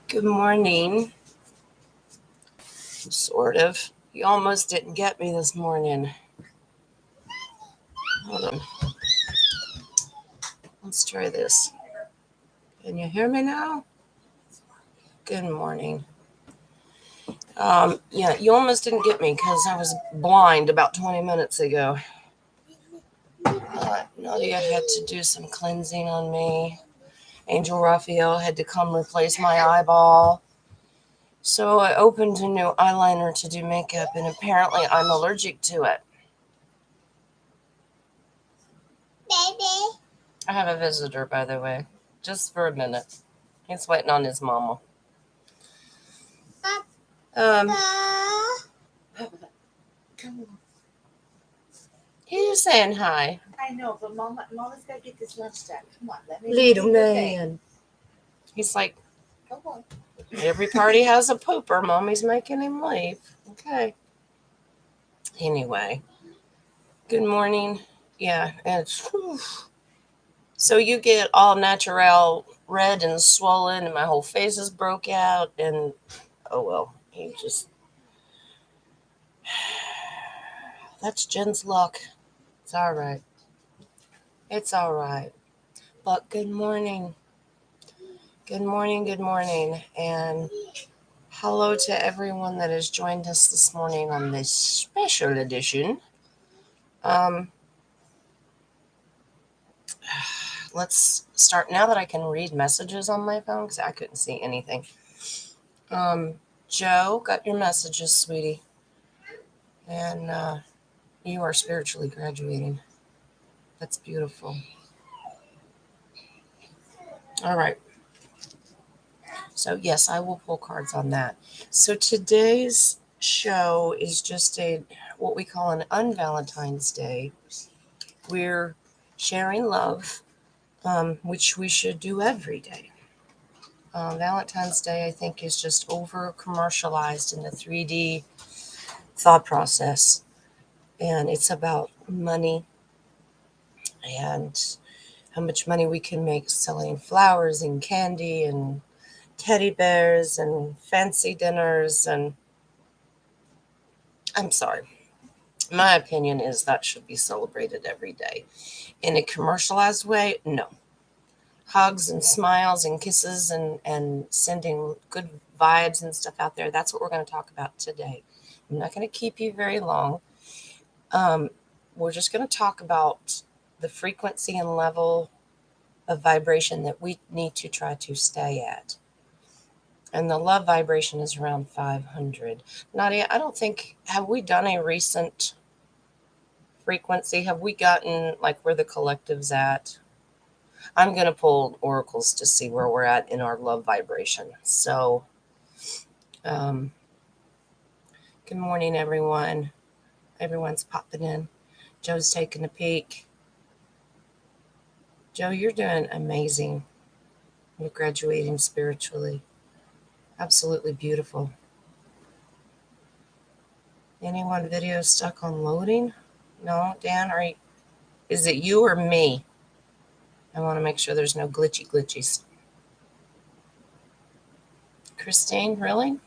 Good morning. Sort of. You almost didn't get me this morning. Hold on. Let's try this. Can you hear me now? Good morning. Yeah, you almost didn't get me because I was blind about 20 minutes ago. Nadia had to do some cleansing on me. Angel Raphael had to come replace my eyeball. So I opened a new eyeliner to do makeup, and apparently I'm allergic to it. Baby. I have a visitor, by the way, just for a minute. He's waiting on his mama. Um, he's saying hi. I know, but Mama's got to get this lunch done. Come on, let me. Little man. He's like, come on. Every party has a pooper. Mommy's making him leave. Okay. Anyway, good morning. Yeah, it's so you get all natural red and swollen, and my whole face is broke out, and oh well, he just that's Jen's luck. It's all right. It's all right. But good morning. Good morning. Good morning. And hello to everyone that has joined us this morning on this special edition. Let's start now that I can read messages on my phone because I couldn't see anything. Joe, got your messages, sweetie. And you are spiritually graduating. That's beautiful. All right. So, yes, I will pull cards on that. So, today's show is just what we call an Valentine's Day. We're sharing love, which we should do every day. Valentine's Day, I think, is just over commercialized in the 3D thought process. And it's about money and how much money we can make selling flowers and candy and teddy bears and fancy dinners. And I'm sorry. My opinion is that should be celebrated every day. In a commercialized way, no. Hugs and smiles and kisses and sending good vibes and stuff out there. That's what we're going to talk about today. I'm not going to keep you very long. We're just going to talk about the frequency and level of vibration that we need to try to stay at. And the love vibration is around 500. Nadia, I don't think, have we done a recent frequency? Have we gotten like where the collective's at? I'm going to pull oracles to see where we're at in our love vibration. So, good morning, everyone. Everyone's popping in. Joe's taking a peek. Joe, you're doing amazing. You're graduating spiritually. Absolutely beautiful. Anyone video stuck on loading? No, Dan, is it you or me? I want to make sure there's no glitchies. Christine, really?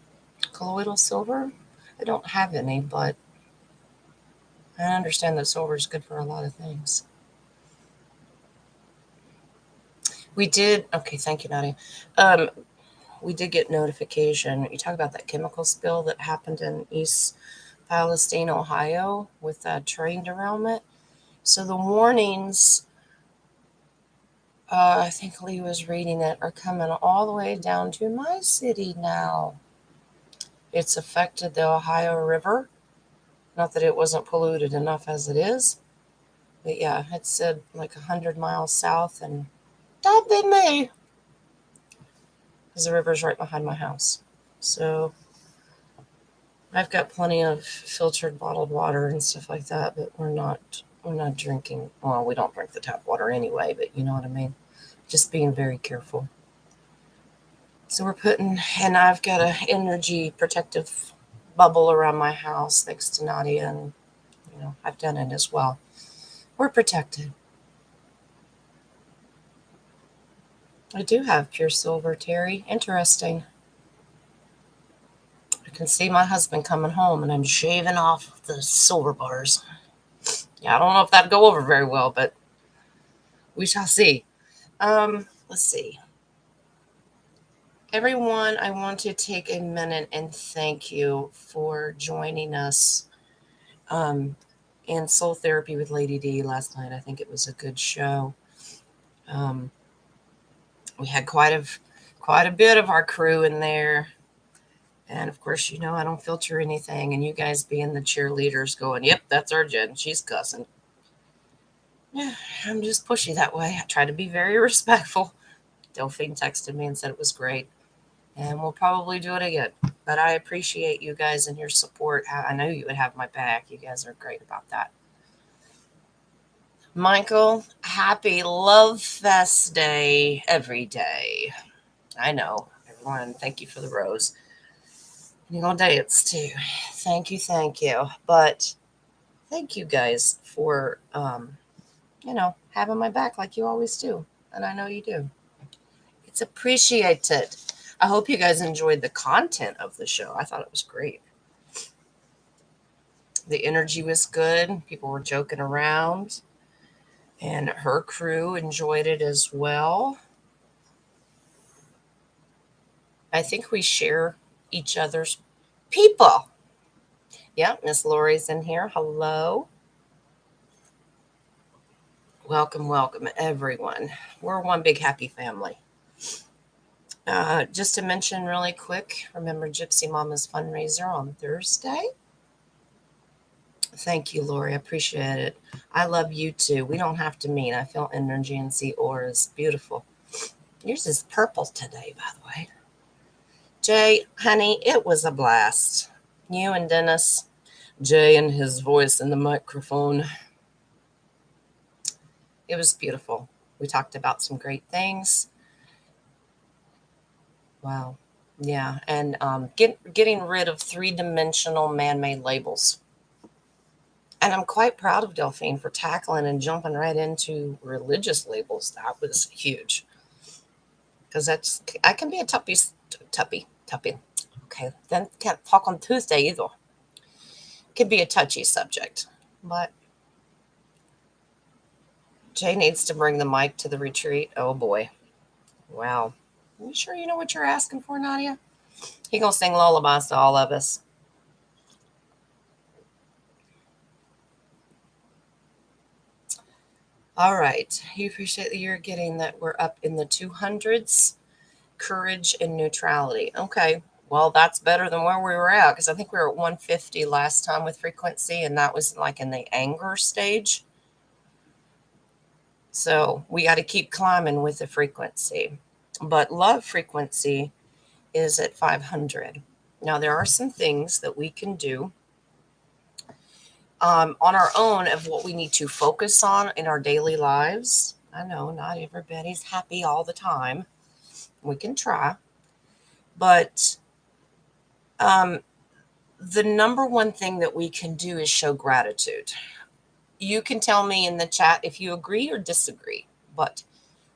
Colloidal silver? I don't have any, but I understand that silver is good for a lot of things. We did, okay, thank you, Nadia. We did get notification. You talk about that chemical spill that happened in East Palestine, Ohio, with that train derailment. So the warnings, I think Lee was reading it, are coming all the way down to my city now. It's affected the Ohio River. Not that it wasn't polluted enough as it is. But yeah, it said like 100 miles south, and that'd be me. Because the river's right behind my house. So I've got plenty of filtered bottled water and stuff like that, but we're not drinking. Well, we don't drink the tap water anyway, but you know what I mean. Just being very careful. So we're putting, and I've got an energy protective bubble around my house thanks to Nadia, and I've done it as well. We're protected. I do have pure silver, Terry. Interesting. I can see my husband coming home and I'm shaving off the silver bars. Yeah, I don't know if that'd go over very well, but we shall see. Let's see. Everyone, I want to take a minute and thank you for joining us in Soul Therapy with Lady D last night. I think it was a good show. Um, we had quite a bit of our crew in there. And of course, you know, I don't filter anything. And you guys being the cheerleaders going, yep, that's our Jen. She's cussing. Yeah, I'm just pushy that way. I try to be very respectful. Delphine texted me and said it was great. And we'll probably do it again. But I appreciate you guys and your support. I know you would have my back. You guys are great about that. Michael, happy Love Fest Day every day. I know, everyone. Thank you for the rose. You're going to dance too. Thank you, thank you. But thank you guys for, having my back like you always do. And I know you do. It's appreciated. I hope you guys enjoyed the content of the show. I thought it was great. The energy was good. People were joking around. And her crew enjoyed it as well. I think we share each other's people. Yeah, Miss Lori's in here. Hello. Welcome, welcome, everyone. We're one big happy family. Just to mention really quick, remember Gypsy Mama's fundraiser on Thursday? Thank you, Lori. I appreciate it. I love you too. We don't have to meet. I feel energy and see auras. Beautiful. Yours is purple today, by the way. Jay, honey, it was a blast. You and Dennis, Jay and his voice in the microphone. It was beautiful. We talked about some great things. Wow. Yeah. And getting rid of three-dimensional man-made labels. And I'm quite proud of Delphine for tackling and jumping right into religious labels. That was huge. Because I can be a tuppy. Okay. Then can't talk on Tuesday either. Can be a touchy subject. But Jay needs to bring the mic to the retreat. Oh boy. Wow. Are you sure you know what you're asking for, Nadia? He gonna sing lullabies to all of us. All right. You appreciate that you're getting that we're up in the 200s. Courage and neutrality. Okay. Well, that's better than where we were at because I think we were at 150 last time with frequency, and that was like in the anger stage. So we got to keep climbing with the frequency. But love frequency is at 500. Now, there are some things that we can do on our own of what we need to focus on in our daily lives. I know not everybody's happy all the time. We can try. But the number one thing that we can do is show gratitude. You can tell me in the chat if you agree or disagree, but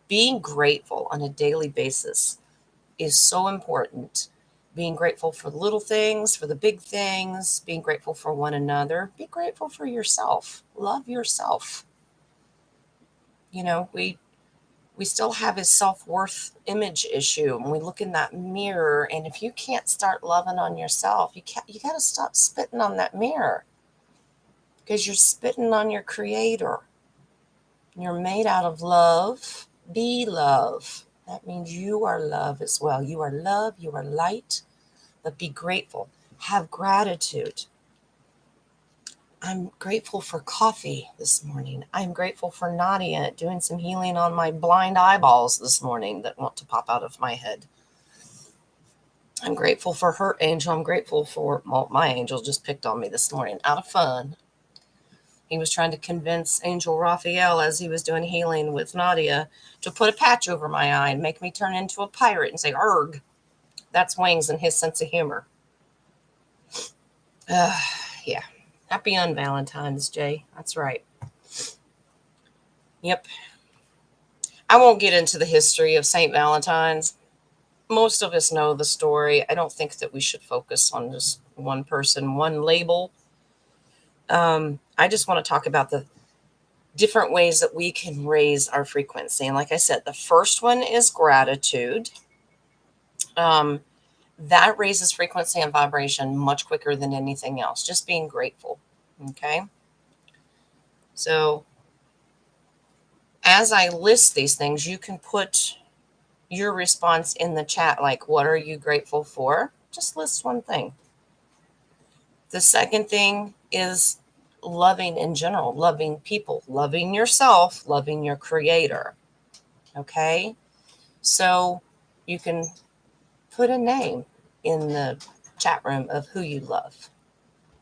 being grateful on a daily basis is so important. Being grateful for the little things, for the big things, being grateful for one another, be grateful for yourself, love yourself. You know, we still have a self-worth image issue, and we look in that mirror, and if you can't start loving on yourself, you got to stop spitting on that mirror, because you're spitting on your creator. You're made out of love. Be love. That means you are love as well. You are love, you are light, but be grateful. Have gratitude. I'm grateful for coffee this morning. I'm grateful for Nadia doing some healing on my blind eyeballs this morning that want to pop out of my head. I'm grateful for her angel. I'm grateful for, well, my angel just picked on me this morning out of fun. He was trying to convince Angel Raphael as he was doing healing with Nadia to put a patch over my eye and make me turn into a pirate and say, "Arg." That's Wings and his sense of humor. Yeah. Happy on Valentine's Day. That's right. Yep. I won't get into the history of St. Valentine's. Most of us know the story. I don't think that we should focus on just one person, one label. I just want to talk about the different ways that we can raise our frequency. And like I said, the first one is gratitude. Um, that raises frequency and vibration much quicker than anything else. Just being grateful. Okay. So as I list these things, you can put your response in the chat. Like, what are you grateful for? Just list one thing. The second thing is loving in general, loving people, loving yourself, loving your creator. Okay. So you can put a name in the chat room of who you love.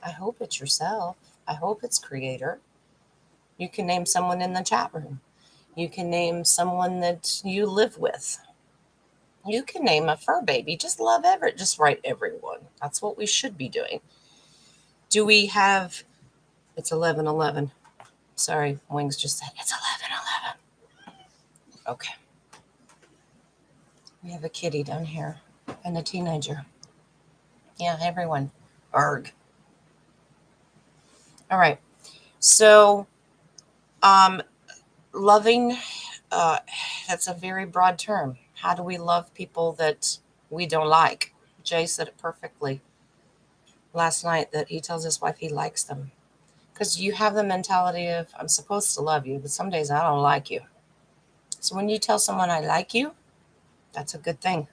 I hope it's yourself. I hope it's creator. You can name someone in the chat room. You can name someone that you live with. You can name a fur baby. Just love just write everyone. That's what we should be doing. Do we have, it's 11:11. Sorry, Wings just said it's 11:11. Okay. We have a kitty down here and a teenager. Yeah, everyone. Arg. All right. So, loving, uh, that's a very broad term. How do we love people that we don't like? Jay said it perfectly last night that he tells his wife he likes them. Because you have the mentality of, I'm supposed to love you, but some days I don't like you. So when you tell someone I like you, that's a good thing.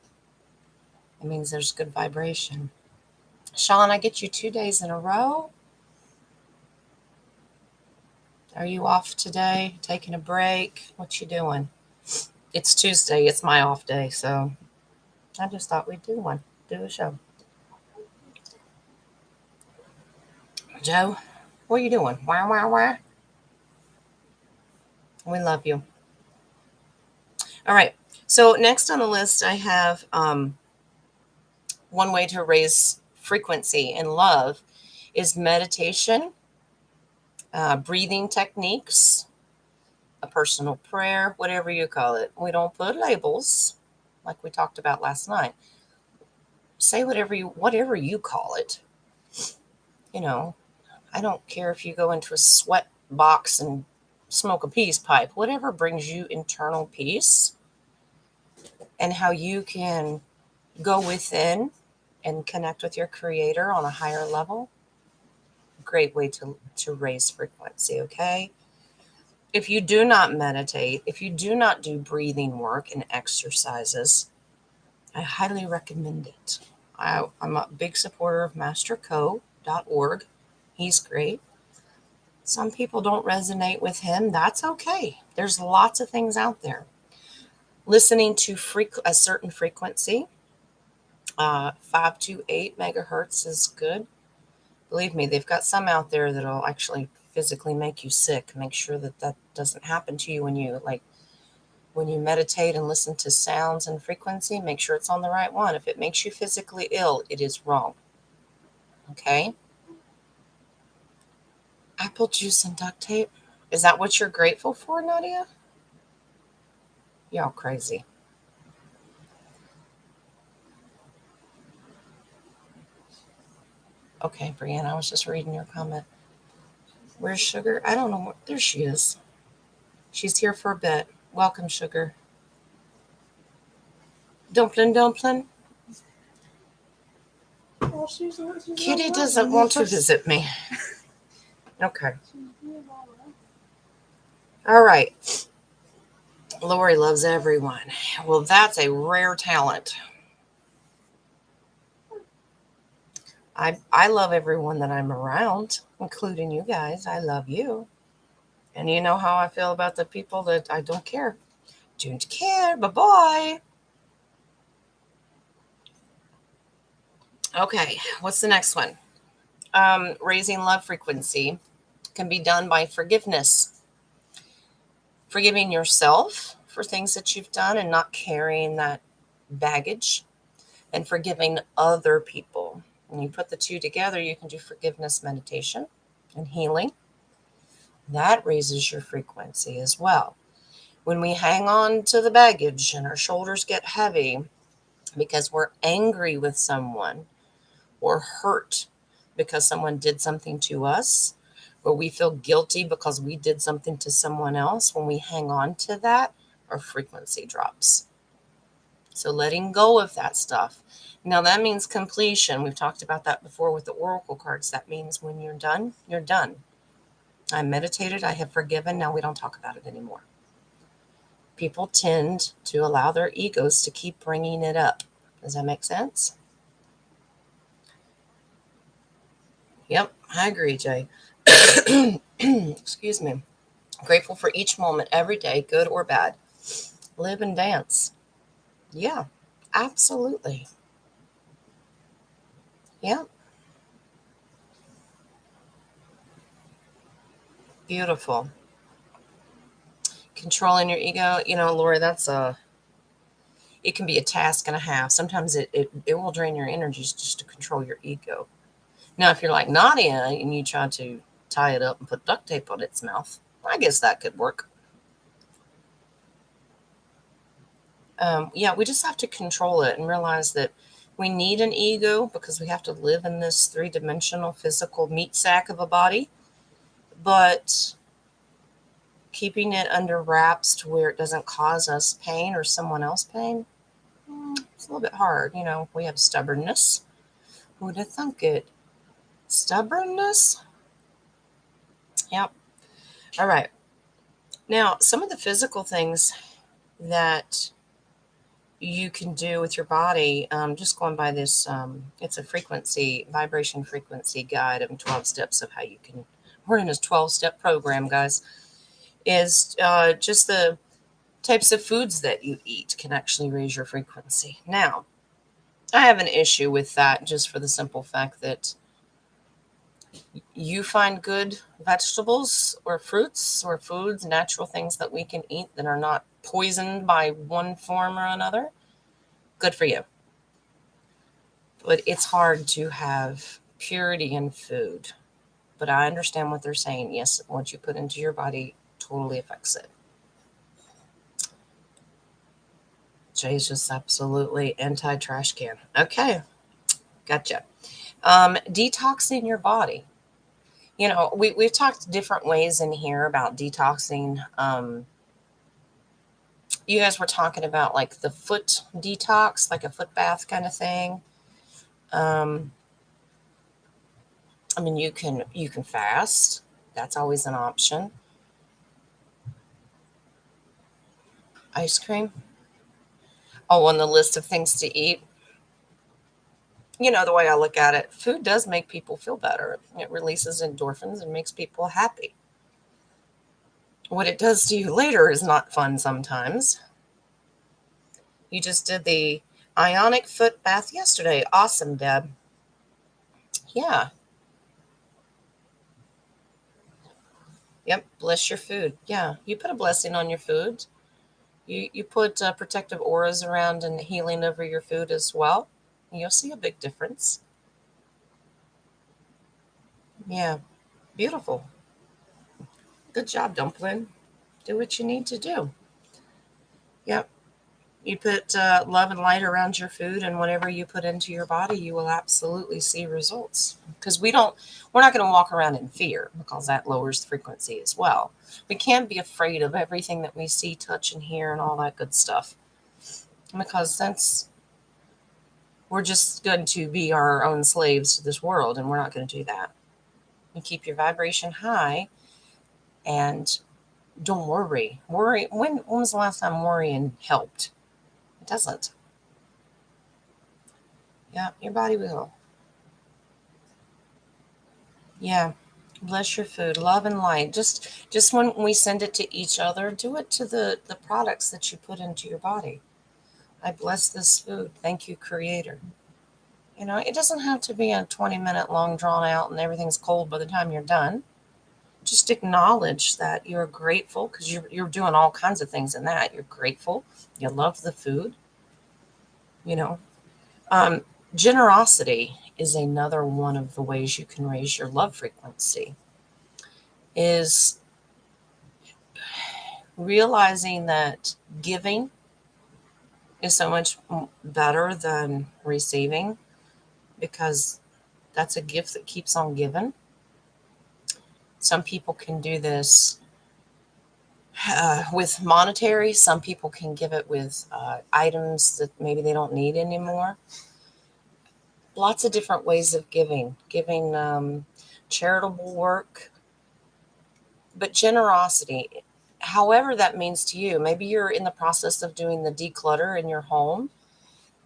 It means there's good vibration. Sean, I get you 2 days in a row. Are you off today? Taking a break? What you doing? It's Tuesday. It's my off day, so I just thought we'd do a show. Joe, what are you doing? Wah, wah, wah. We love you. All right. So next on the list, I have one way to raise frequency and love is meditation, breathing techniques, a personal prayer, whatever you call it. We don't put labels like we talked about last night. Say whatever you call it. You know, I don't care if you go into a sweat box and smoke a peace pipe, whatever brings you internal peace and how you can go within and connect with your creator on a higher level. Great way to raise frequency, okay? If you do not meditate, if you do not do breathing work and exercises, I highly recommend it. I'm a big supporter of masterco.org. He's great. Some people don't resonate with him. That's okay. There's lots of things out there. Listening to a certain frequency, 5 to 8 megahertz is good. Believe me, they've got some out there that'll actually physically make you sick. Make sure that doesn't happen to you when you meditate and listen to sounds and frequency. Make sure it's on the right one. If it makes you physically ill, it is wrong. Okay? Apple juice and duct tape. Is that what you're grateful for, Nadia? Y'all crazy. Okay, Brianna, I was just reading your comment. Where's Sugar? I don't know. There she is. She's here for a bit. Welcome, Sugar. Dumpling. Well, Kitty doesn't want to visit me. Okay. All right. Lori loves everyone. Well, that's a rare talent. I love everyone that I'm around, including you guys. I love you. And you know how I feel about the people that I don't care. Don't care. Bye-bye. Okay, what's the next one? Raising love frequency can be done by forgiveness. Forgiving yourself for things that you've done and not carrying that baggage, and forgiving other people. When you put the two together, you can do forgiveness meditation and healing. That raises your frequency as well. When we hang on to the baggage and our shoulders get heavy because we're angry with someone or hurt because someone did something to us, or we feel guilty because we did something to someone else, when we hang on to that, our frequency drops. So letting go of that stuff. Now that means completion. We've talked about that before with the oracle cards. That means when you're done, you're done. I meditated, I have forgiven, now we don't talk about it anymore. People tend to allow their egos to keep bringing it up. Does that make sense? Yep, I agree, Jay. Excuse me. Grateful for each moment every day, good or bad. Live and dance. Yeah, absolutely. Yeah, beautiful. Controlling your ego, Lori, it can be a task and a half. Sometimes it will drain your energies just to control your ego. Now, if you're like Nadia and you try to tie it up and put duct tape on its mouth, I guess that could work. Yeah, we just have to control it and realize that we need an ego because we have to live in this three-dimensional physical meat sack of a body. But keeping it under wraps to where it doesn't cause us pain or someone else pain, it's a little bit hard. We have stubbornness. Who'd have thunk it? Stubbornness? Yep. All right. Now, some of the physical things that you can do with your body, just going by this, it's a vibration frequency guide of 12 steps of how you can, we're in a 12-step program, guys, is just the types of foods that you eat can actually raise your frequency. Now, I have an issue with that just for the simple fact that you find good vegetables or fruits or foods, natural things that we can eat that are not poisoned by one form or another, good for you. But it's hard to have purity in food. But I understand what they're saying. Yes, what you put into your body totally affects it. Jay's just absolutely anti-trash can. Okay, gotcha. Detoxing your body. We've talked different ways in here about detoxing. You guys were talking about like the foot detox, like a foot bath kind of thing. Um, I mean, you can fast. That's always an option. Ice cream. Oh, on the list of things to eat. The way I look at it, food does make people feel better. It releases endorphins and makes people happy. What it does to you later is not fun sometimes. You just did the ionic foot bath yesterday. Awesome, Deb. Yeah. Yep. Bless your food. Yeah. You put a blessing on your food. You put protective auras around and healing over your food as well. You'll see a big difference. Yeah. Beautiful. Good job, Dumpling. Do what you need to do. Yep. You put love and light around your food, and whatever you put into your body, you will absolutely see results. Because we're not going to walk around in fear, because that lowers the frequency as well. We can't be afraid of everything that we see, touch, and hear, and all that good stuff. Because since we're just going to be our own slaves to this world, and we're not going to do that. You keep your vibration high, and don't worry. When was the last time worrying helped? It doesn't. Yeah, your body will. Yeah. Bless your food. Love and light. Just when we send it to each other, do it to the products that you put into your body. I bless this food. Thank you, Creator. It doesn't have to be a 20-minute long drawn out and everything's cold by the time you're done. Just acknowledge that you're grateful, because you're doing all kinds of things in that. You're grateful. You love the food. You know, um, Generosity is another one of the ways you can raise your love frequency. Is realizing that giving is so much better than receiving, because that's a gift that keeps on giving. Some people can do this with monetary. Some people can give it with items that maybe they don't need anymore. Lots of different ways of giving charitable work, but generosity, however that means to you. Maybe you're in the process of doing the declutter in your home.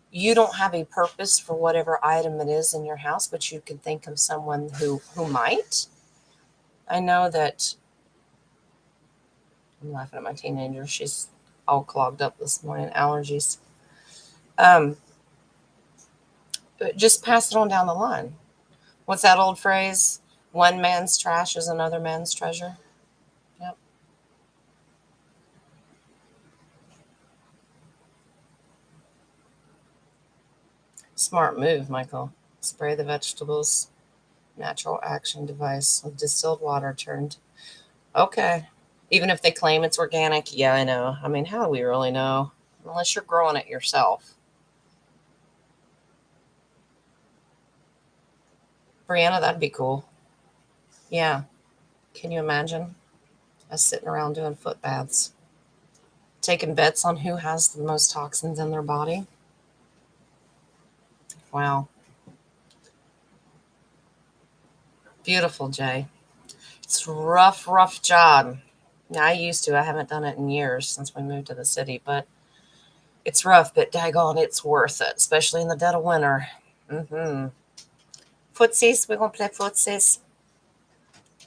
You don't have a purpose for whatever item it is in your house, but you can think of someone who might. I know that I'm laughing at my teenager. She's all clogged up this morning, allergies. Um, just pass it on down the line. What's that old phrase? One man's trash is another man's treasure. Yep. Smart move, Michael. Spray the vegetables. Natural action device with distilled water turned. Okay. Even if they claim it's organic, yeah, I know. I mean, how do we really know? Unless you're growing it yourself. Brianna, that'd be cool. Yeah. Can you imagine us sitting around doing foot baths? Taking bets on who has the most toxins in their body? Wow. Beautiful, Jay. It's a rough job. Now, I haven't done it in years since we moved to the city, but it's rough, but daggone, it's worth it, especially in the dead of winter. Mm-hmm. Footsies, we're going to play footsies.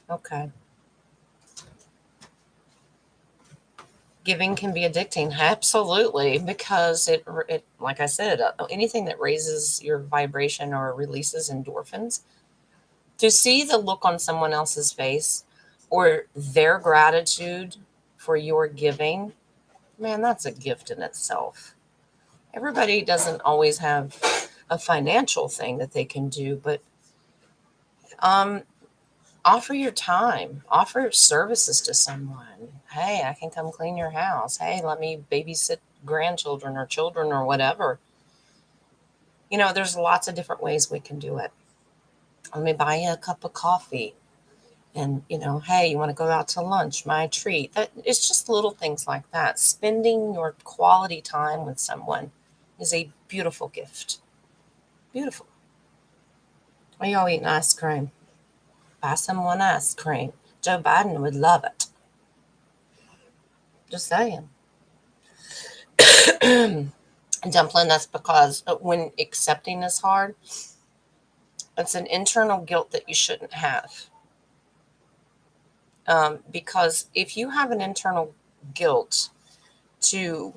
Okay. Giving can be addicting, absolutely, because it like I said, anything that raises your vibration or releases endorphins. To see the look on someone else's face or their gratitude for your giving, man, that's a gift in itself. Everybody doesn't always have a financial thing that they can do, but um, offer your time, offer services to someone. Hey, I can come clean your house. Hey, let me babysit grandchildren or children or whatever. There's lots of different ways we can do it. Let me buy you a cup of coffee. And, hey, you want to go out to lunch? My treat. It's just little things like that. Spending your quality time with someone is a beautiful gift. Beautiful. Are you all eating ice cream? Buy someone ice cream. Joe Biden would love it. Just saying. Dumpling, that's because when accepting is hard, it's an internal guilt that you shouldn't have. Because if you have an internal guilt to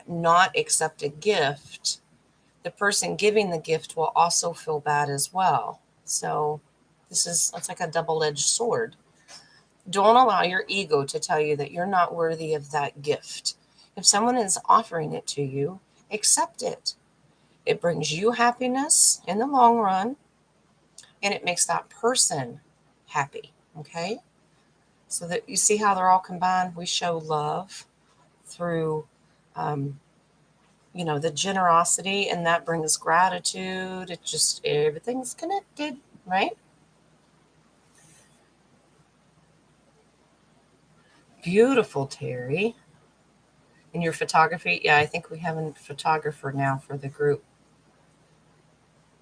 not accept a gift, the person giving the gift will also feel bad as well. So it's like a double-edged sword. Don't allow your ego to tell you that you're not worthy of that gift. If someone is offering it to you, accept it. It brings you happiness in the long run, and it makes that person happy. Okay? So that you see how they're all combined. We show love through, um, the generosity, and that brings gratitude. Everything's connected, right? Beautiful, Terry. In your photography, yeah, I think we have a photographer now for the group.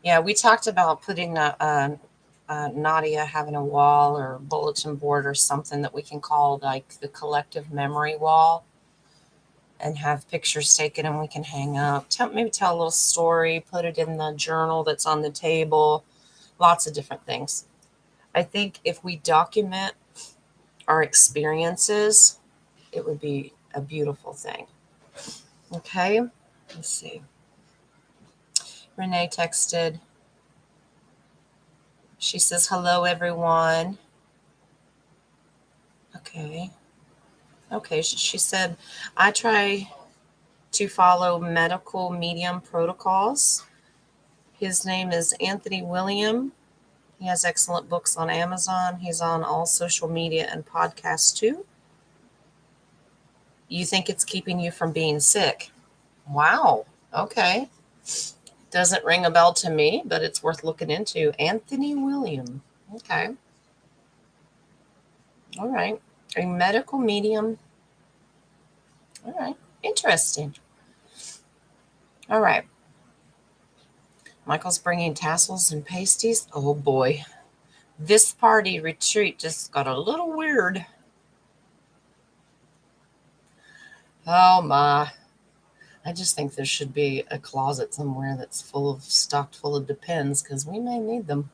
Yeah, we talked about putting Nadia having a wall or bulletin board or something that we can call like the collective memory wall, and have pictures taken and we can hang up. Maybe tell a little story, put it in the journal that's on the table, lots of different things. I think if we document our experiences, it would be a beautiful thing. Okay, let's see. Renee texted. She says, hello, everyone. Okay. Okay, she said, I try to follow medical medium protocols. His name is Anthony William. He has excellent books on Amazon. He's on all social media and podcasts too. You think it's keeping you from being sick. Wow. Okay. Doesn't ring a bell to me, but it's worth looking into. Anthony William. Okay. All right. A medical medium. All right. Interesting. All right. Michael's bringing tassels and pasties. Oh boy. This party retreat just got a little weird. Oh my. I just think there should be a closet somewhere that's stocked full of Depends because we may need them.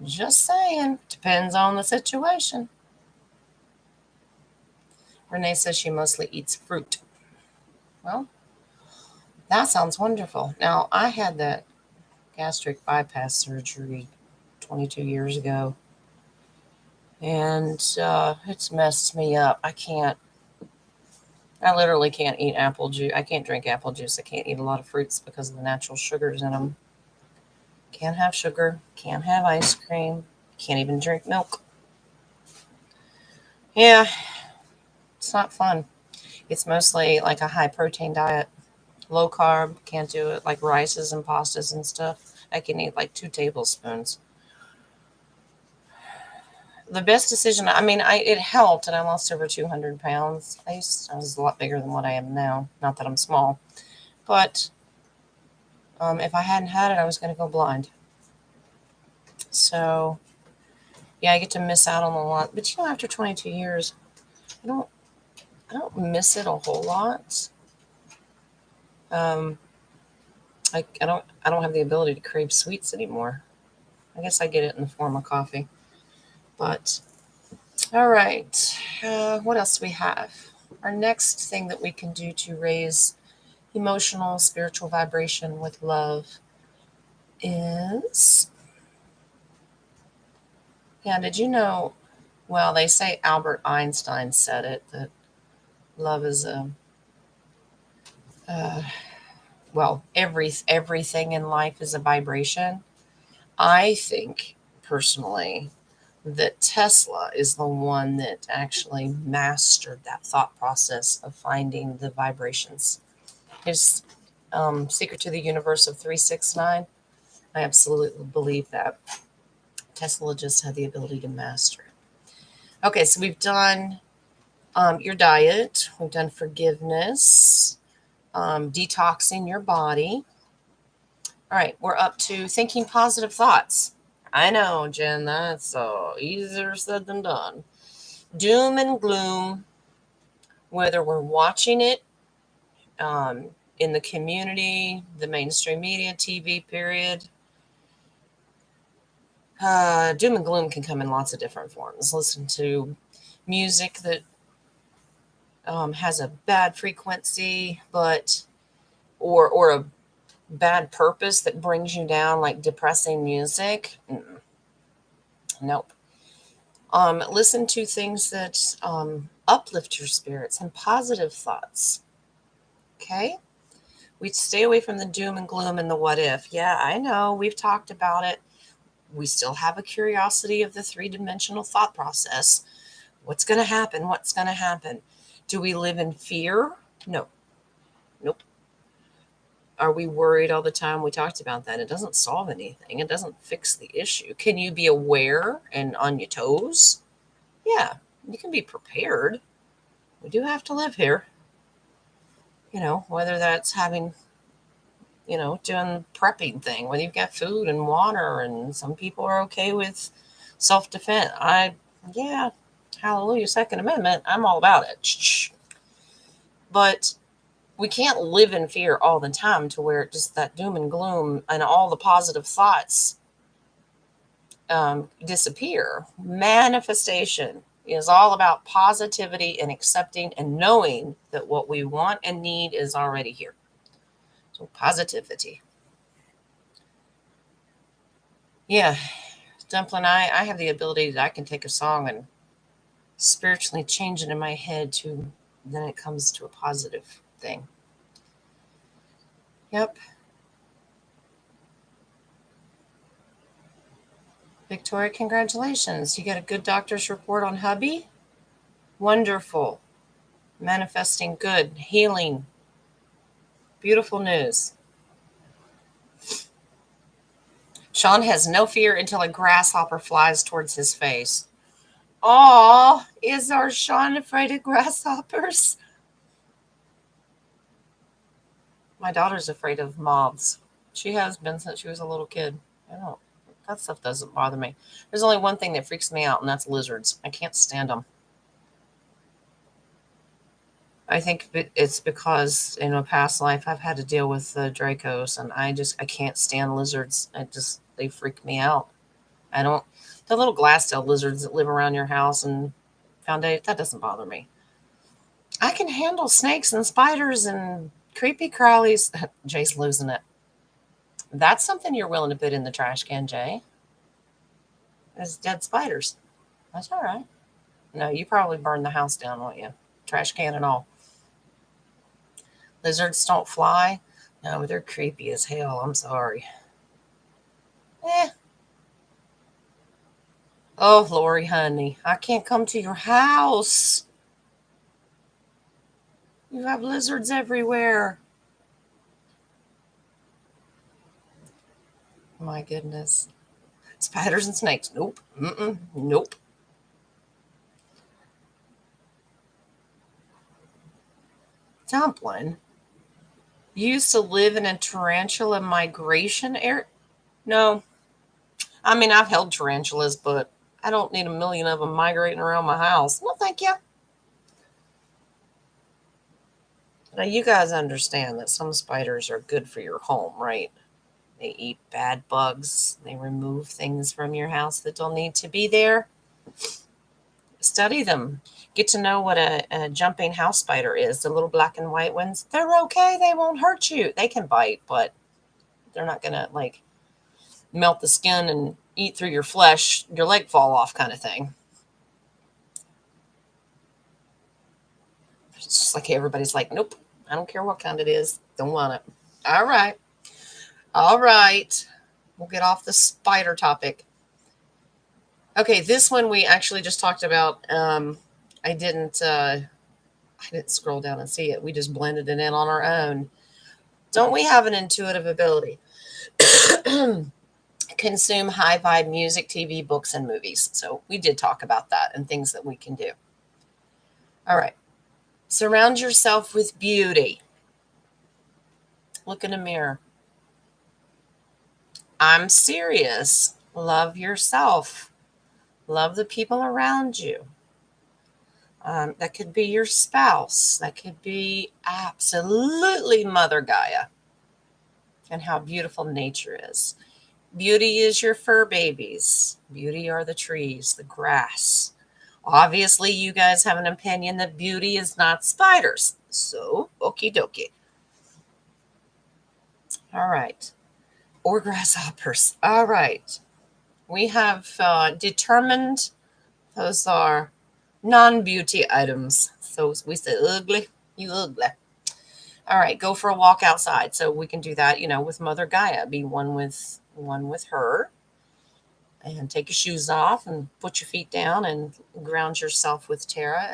Just saying. Depends on the situation. Renee says she mostly eats fruit. Well, that sounds wonderful. Now, I had that gastric bypass surgery 22 years ago, and it's messed me up. I literally can't eat apple juice. I can't drink apple juice. I can't eat a lot of fruits because of the natural sugars in them. Can't have sugar. Can't have ice cream. Can't even drink milk. Yeah, it's not fun. It's mostly like a high protein diet. Low carb, can't do it. Like rices and pastas and stuff. I can eat like 2 tablespoons. The best decision, I mean, it helped and I lost over 200 pounds. I was a lot bigger than what I am now. Not that I'm small. But if I hadn't had it, I was going to go blind. So, yeah, I get to miss out on a lot. But after 22 years, I don't miss it a whole lot. Um, I don't have the ability to crave sweets anymore. I guess I get it in the form of coffee. But all right, what else do we have? Our next thing that we can do to raise emotional, spiritual vibration with love is, did you know? Well, they say Albert Einstein said it, that love is uh, everything in life is a vibration. I think personally that Tesla is the one that actually mastered that thought process of finding the vibrations. His Secret to the Universe of 369, I absolutely believe that. Tesla just had the ability to master it. Okay, so we've done your diet, we've done forgiveness, detoxing your body. All right, we're up to thinking positive thoughts. I know, Jen, that's easier said than done. Doom and gloom, whether we're watching it in the community, the mainstream media, TV, period. Doom and gloom can come in lots of different forms. Listen to music that has a bad frequency, or a bad purpose that brings you down, like depressing music. Nope. Listen to things that uplift your spirits and positive thoughts. Okay? We stay away from the doom and gloom and the what if. Yeah, I know. We've talked about it. We still have a curiosity of the 3-dimensional thought process. What's going to happen? What's going to happen? Do we live in fear? No. Nope. Are we worried all the time? We talked about that. It doesn't solve anything. It doesn't fix the issue. Can you be aware and on your toes? Yeah, you can be prepared. We do have to live here. Whether that's having, doing prepping thing, whether you've got food and water, and some people are okay with self-defense. Yeah, hallelujah, Second Amendment. I'm all about it. But we can't live in fear all the time to where just that doom and gloom and all the positive thoughts disappear. Manifestation is all about positivity and accepting and knowing that what we want and need is already here. So positivity. Yeah, Dumpling, I have the ability that I can take a song and spiritually change it in my head to then it comes to a positive thing. Yep. Victoria, congratulations. You got a good doctor's report on hubby? Wonderful. Manifesting good, healing, beautiful news. Sean has no fear until a grasshopper flies towards his face. Aw, is our Sean afraid of grasshoppers? My daughter's afraid of moths. She has been since she was a little kid. I don't. That stuff doesn't bother me. There's only one thing that freaks me out, and that's lizards. I can't stand them. I think it's because in a past life I've had to deal with the Dracos, and I can't stand lizards. They freak me out. I don't the little glass tailed lizards that live around your house and foundation, that doesn't bother me. I can handle snakes and spiders and creepy crawlies. Jay's losing it. That's something you're willing to put in the trash can, Jay. As dead spiders. That's all right. No, you probably burned the house down, won't you? Trash can and all. Lizards don't fly. No, they're creepy as hell. I'm sorry. Eh. Oh, Lori, honey, I can't come to your house. You have lizards everywhere. My goodness. Spiders and snakes. Nope. Mm-mm. Nope. Dumpling. You used to live in a tarantula migration area? No. I mean, I've held tarantulas, but I don't need a million of them migrating around my house. No, thank you. Now, you guys understand that some spiders are good for your home, right? They eat bad bugs. They remove things from your house that don't need to be there. Study them. Get to know what a jumping house spider is. The little black and white ones, they're okay. They won't hurt you. They can bite, but they're not going to like melt the skin and eat through your flesh, your leg fall off kind of thing. It's just like everybody's like, nope, I don't care what kind it is. Don't want it. All right. All right. We'll get off the spider topic. Okay, this one we actually just talked about. I didn't scroll down and see it. We just blended it in on our own. Don't we have an intuitive ability? Consume high vibe music, TV, books, and movies. So we did talk about that and things that we can do. All right. Surround yourself with beauty. Look in a mirror. I'm serious. Love yourself. Love the people around you. That could be your spouse. That could be absolutely Mother Gaia and how beautiful nature is. Beauty is your fur babies. Beauty are the trees, the grass. Obviously, you guys have an opinion that beauty is not spiders. So, okie dokie. All right. Or grasshoppers. All right. We have determined those are non-beauty items. So we say ugly, you ugly. All right, go for a walk outside. So we can do that, with Mother Gaia. Be one with her. And take your shoes off and put your feet down and ground yourself with Tara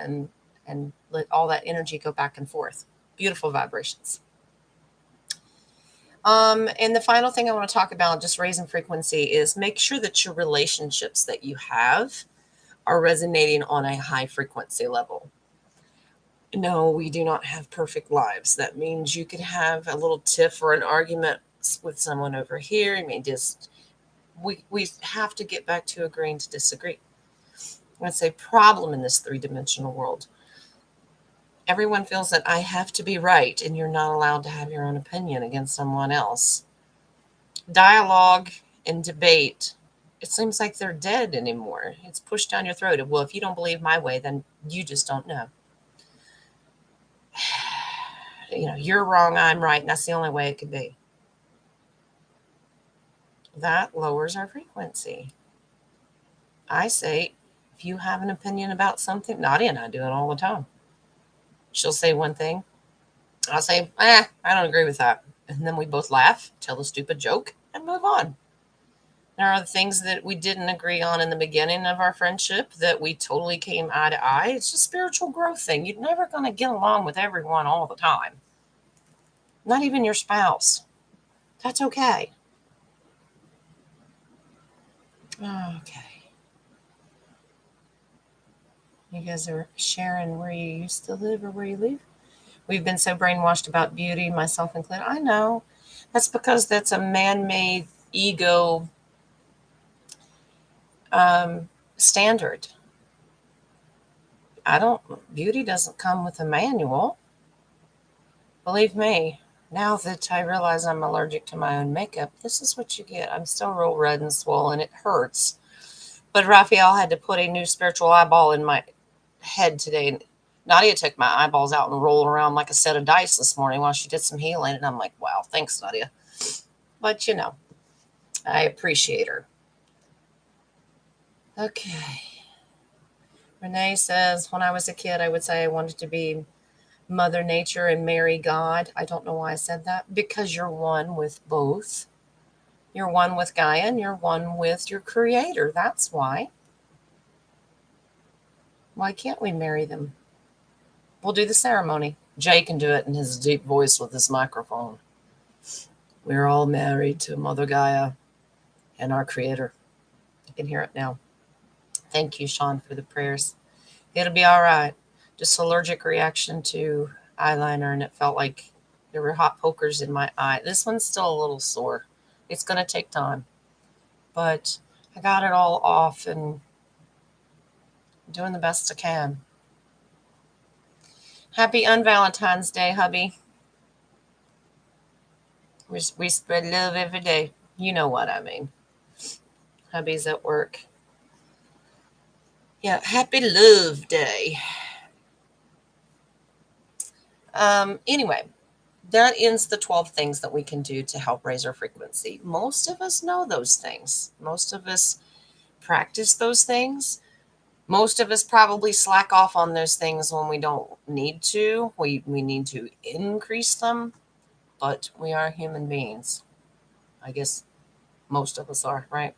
and let all that energy go back and forth. Beautiful vibrations. And the final thing I want to talk about, just raising frequency, is make sure that your relationships that you have are resonating on a high frequency level. No, we do not have perfect lives. That means you could have a little tiff or an argument with someone over here. I mean, we have to get back to agreeing to disagree. That's a problem in this three-dimensional world. Everyone feels that I have to be right, and you're not allowed to have your own opinion against someone else. Dialogue and debate, it seems like they're dead anymore. It's pushed down your throat. Well, if you don't believe my way, then you just don't know. You're wrong, I'm right, and that's the only way it could be. That lowers our frequency. I say, if you have an opinion about something, Nadia and I do it all the time. She'll say one thing. I'll say, I don't agree with that. And then we both laugh, tell a stupid joke, and move on. There are things that we didn't agree on in the beginning of our friendship that we totally came eye to eye. It's just spiritual growth thing. You're never going to get along with everyone all the time. Not even your spouse. That's okay. Okay. You guys are sharing where you used to live or where you live? We've been so brainwashed about beauty, myself included. I know. That's because that's a man-made ego standard. Beauty doesn't come with a manual. Believe me, now that I realize I'm allergic to my own makeup, this is what you get. I'm still real red and swollen. It hurts. But Raphael had to put a new spiritual eyeball in my head today. Nadia took my eyeballs out and rolled around like a set of dice this morning while she did some healing. And I'm like, wow, thanks, Nadia. But, I appreciate her. Okay. Renee says, when I was a kid, I would say I wanted to be Mother Nature and marry God. I don't know why I said that. Because you're one with both. You're one with Gaia and you're one with your Creator. That's why. Why can't we marry them? We'll do the ceremony. Jay can do it in his deep voice with his microphone. We're all married to Mother Gaia and our Creator. You can hear it now. Thank you, Sean, for the prayers. It'll be all right. Just allergic reaction to eyeliner, and it felt like there were hot pokers in my eye. This one's still a little sore. It's going to take time. But I got it all off and doing the best I can. Happy Valentine's Day, hubby. We spread love every day. You know what I mean. Hubby's at work. Yeah, happy Love Day. Anyway, that ends the 12 things that we can do to help raise our frequency. Most of us know those things. Most of us practice those things. Most of us probably slack off on those things when we don't need to. We need to increase them, but we are human beings. I guess most of us are, right?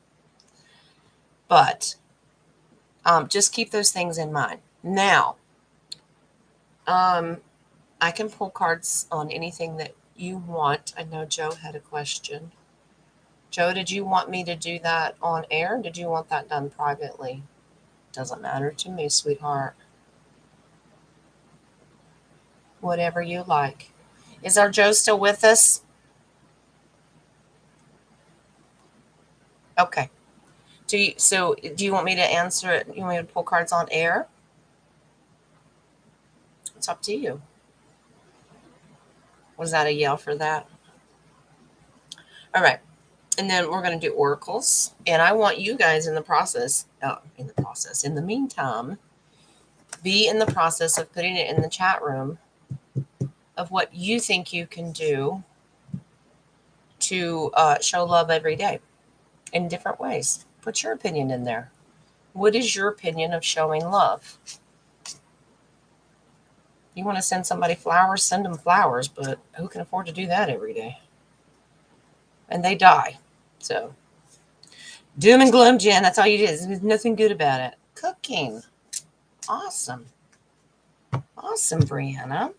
But just keep those things in mind. Now, I can pull cards on anything that you want. I know Joe had a question. Joe, did you want me to do that on air? Did you want that done privately? Doesn't matter to me, sweetheart. Whatever you like. Is our Joe still with us? Okay. Do you want me to answer it? You want me to pull cards on air? It's up to you. Was that a yell for that? All right. And then we're going to do oracles. And I want you guys in the meantime, be in the process of putting it in the chat room of what you think you can do to show love every day in different ways. Put your opinion in there. What is your opinion of showing love? You want to send somebody flowers, send them flowers, but who can afford to do that every day? And they die. So, doom and gloom, Jen, that's all you did. There's nothing good about it. Cooking. Awesome. Awesome, Brianna.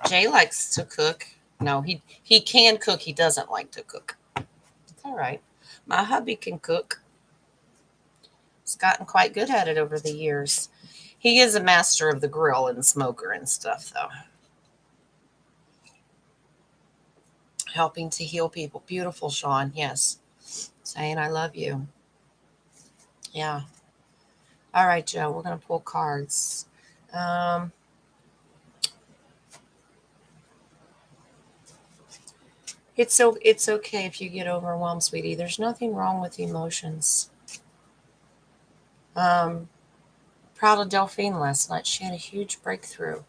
Jay likes to cook. No, he can cook. He doesn't like to cook. It's all right. My hubby can cook. He's gotten quite good at it over the years. He is a master of the grill and smoker and stuff, though. Helping to heal people. Beautiful, Sean. Yes. Saying I love you. Yeah. All right, Joe. We're going to pull cards. It's okay if you get overwhelmed, sweetie. There's nothing wrong with emotions. Proud of Delphine last night. She had a huge breakthrough.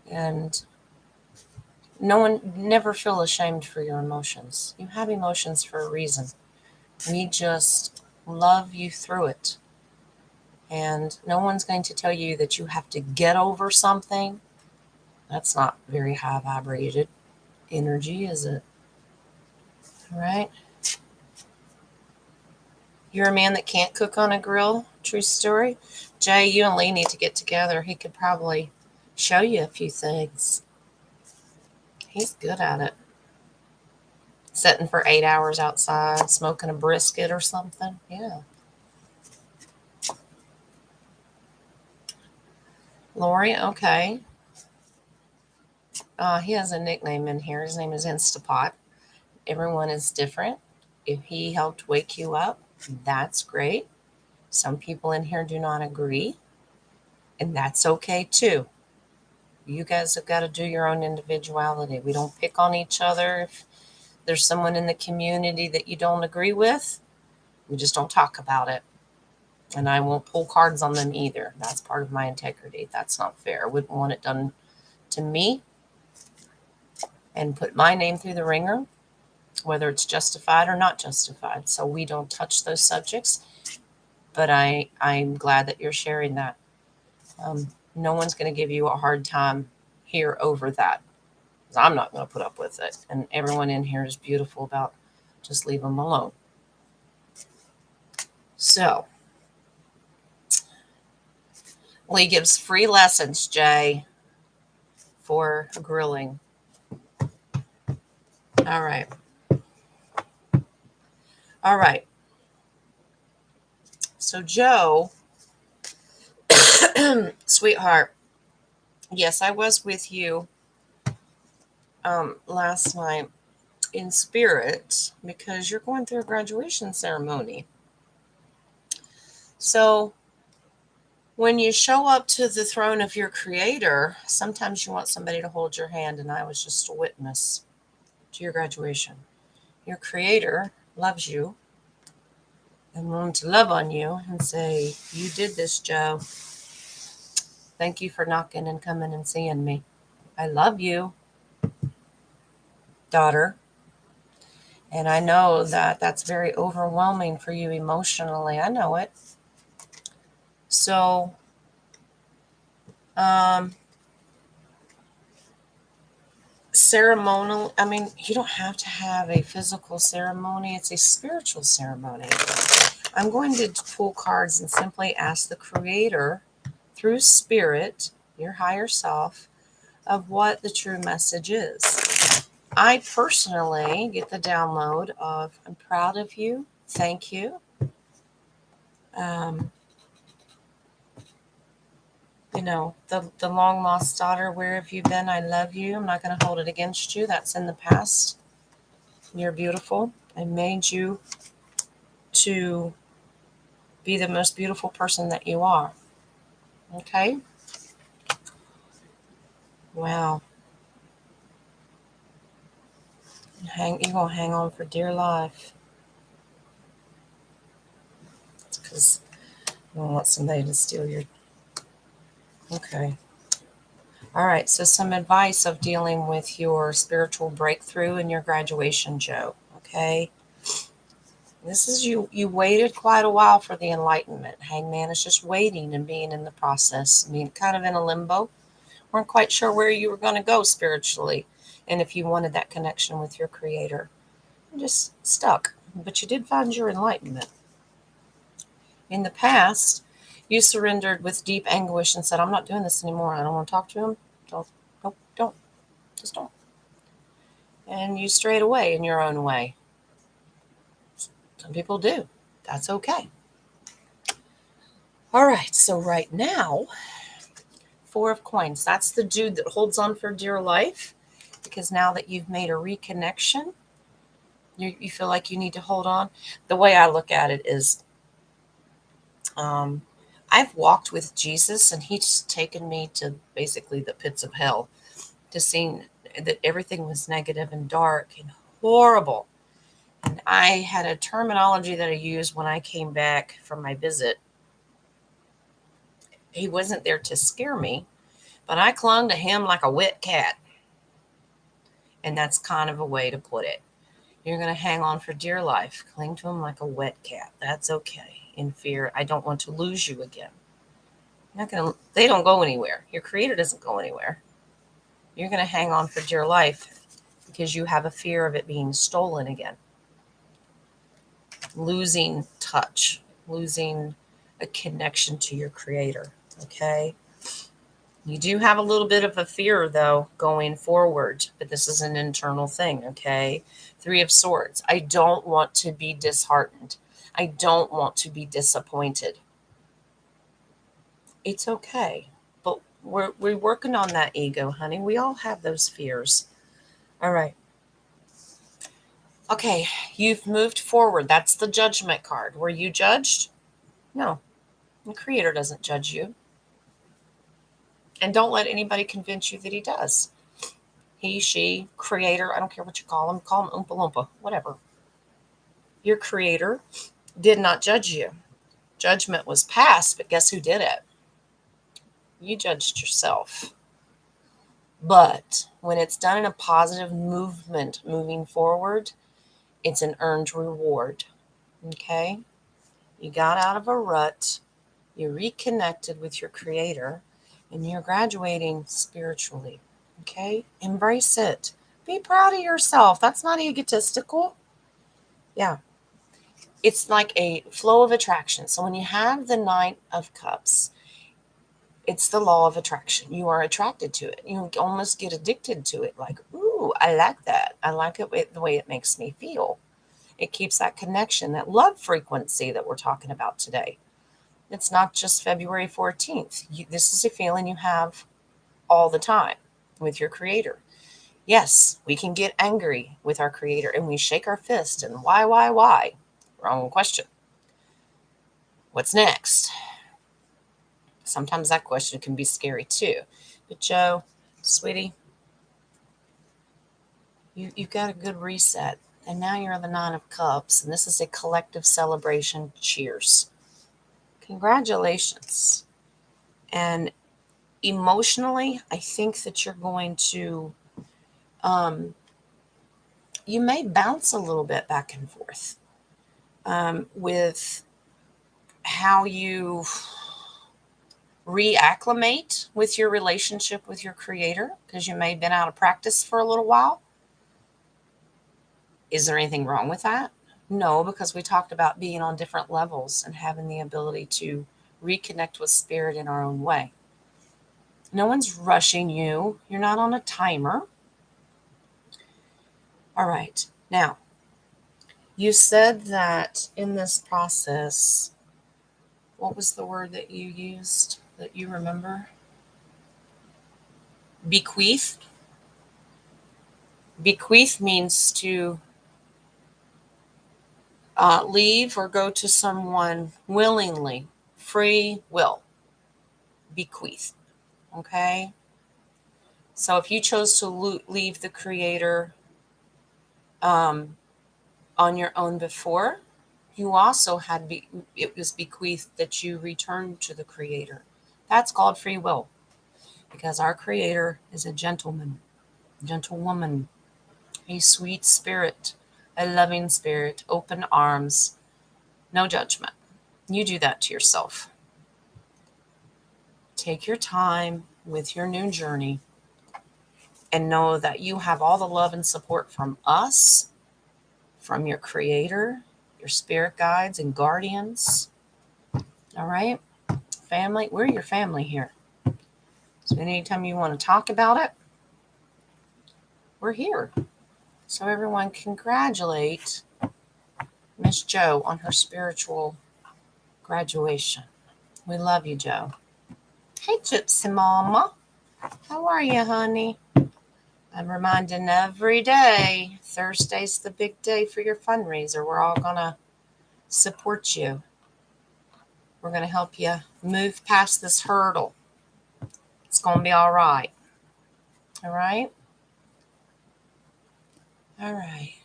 And never feel ashamed for your emotions. You have emotions for a reason. We just love you through it. And no one's going to tell you that you have to get over something. That's not very high vibrated energy, is it? All right. You're a man that can't cook on a grill? True story? Jay, you and Lee need to get together. He could probably show you a few things. He's good at it. Sitting for 8 hours outside, smoking a brisket or something. Yeah. Lori, okay. He has a nickname in here. His name is Instapot. Everyone is different. If he helped wake you up, that's great. Some people in here do not agree, and that's okay too. You guys have got to do your own individuality. We don't pick on each other. If there's someone in the community that you don't agree with, we just don't talk about it. And I won't pull cards on them either. That's part of my integrity. That's not fair. I wouldn't want it done to me and put my name through the ringer, whether it's justified or not justified. So we don't touch those subjects. But I'm glad that you're sharing that. No one's going to give you a hard time here over that. I'm not going to put up with it. And everyone in here is beautiful about just leave them alone. So, Lee gives free lessons, Jay, for grilling. All right. All right. So, Joe, sweetheart, yes, I was with you last night in spirit because you're going through a graduation ceremony. So, when you show up to the throne of your creator, sometimes you want somebody to hold your hand, and I was just a witness to your graduation. Your creator loves you and wants to love on you and say, you did this, Joe. Thank you for knocking and coming and seeing me. I love you, daughter. And I know that that's very overwhelming for you emotionally. I know it. So, ceremonial, I mean, you don't have to have a physical ceremony. It's a spiritual ceremony. I'm going to pull cards and simply ask the creator through spirit, your higher self, of what the true message is. I personally get the download of, I'm proud of you. Thank you. The long lost daughter, where have you been? I love you. I'm not going to hold it against you. That's in the past. You're beautiful. I made you to be the most beautiful person that you are. Okay? Wow. You're going to hang on for dear life. It's because you don't want somebody to steal your... Okay. All right. So some advice of dealing with your spiritual breakthrough and your graduation, Joe. Okay? This is you waited quite a while for the enlightenment. Hangman is just waiting and being in the process. I mean, kind of in a limbo. Weren't quite sure where you were going to go spiritually and if you wanted that connection with your creator. You're just stuck. But you did find your enlightenment. In the past, you surrendered with deep anguish and said, I'm not doing this anymore. I don't want to talk to him. Don't. Just don't. And you strayed away in your own way. Some people do. That's okay. All right, so right now, 4 of coins. That's the dude that holds on for dear life, because now that you've made a reconnection, you feel like you need to hold on. The way I look at it is, I've walked with Jesus, and he's taken me to basically the pits of hell, to seeing that everything was negative and dark and horrible. And I had a terminology that I used when I came back from my visit. He wasn't there to scare me, but I clung to him like a wet cat. And that's kind of a way to put it. You're going to hang on for dear life. Cling to him like a wet cat. That's okay. In fear, I don't want to lose you again. They don't go anywhere. Your creator doesn't go anywhere. You're going to hang on for dear life because you have a fear of it being stolen again. losing touch, losing a connection to your creator. Okay. You do have a little bit of a fear, though, going forward, but this is an internal thing, okay? Three of Swords. I don't want to be disheartened. I don't want to be disappointed. It's okay, but we're working on that ego, honey. We all have those fears. All right. Okay, you've moved forward. That's the Judgment card. Were you judged? No, the Creator doesn't judge you. And don't let anybody convince you that he does. He, she, creator, I don't care what you call him Oompa Loompa, whatever. Your creator did not judge you. Judgment was passed, but guess who did it? You judged yourself. But when it's done in a positive movement moving forward, it's an earned reward. Okay? You got out of a rut, you reconnected with your creator, and you're graduating spiritually. Okay? Embrace it. Be proud of yourself. That's not egotistical. Yeah. It's like a flow of attraction. So when you have the Knight of Cups, it's the law of attraction. You are attracted to it. You almost get addicted to it. Like, ooh, I like that. I like it the way it makes me feel. It keeps that connection, that love frequency that we're talking about today. It's not just February 14th. This is a feeling you have all the time with your creator. Yes, we can get angry with our creator and we shake our fist and why? Wrong question. What's next? Sometimes that question can be scary too. But Joe, sweetie, you got a good reset. And now you're the Nine of Cups, and this is a collective celebration. Cheers. Congratulations. And emotionally, I think that you're going to, you may bounce a little bit back and forth with how you reacclimate with your relationship with your creator, because you may have been out of practice for a little while. Is there anything wrong with that? No, because we talked about being on different levels and having the ability to reconnect with spirit in our own way. No one's rushing you. You're not on a timer. All right. Now, you said that in this process, what was the word that you used that you remember? Bequeath. Bequeath means to leave or go to someone willingly, free will. Bequeath. Okay? So if you chose to leave the creator on your own before, you also had, it was bequeathed that you returned to the creator. That's called free will, because our creator is a gentleman, gentlewoman, a sweet spirit, a loving spirit, open arms, no judgment. You do that to yourself. Take your time with your new journey and know that you have all the love and support from us, from your creator, your spirit guides and guardians. All right? Family, we're your family here. So anytime you want to talk about it, we're here. So everyone congratulate Miss Joe on her spiritual graduation. We love you, Joe. Hey, Gypsy Mama. How are you, honey? I'm reminding every day, Thursday's the big day for your fundraiser. We're all going to support you. We're going to help you move past this hurdle. It's going to be all right. All right? All right.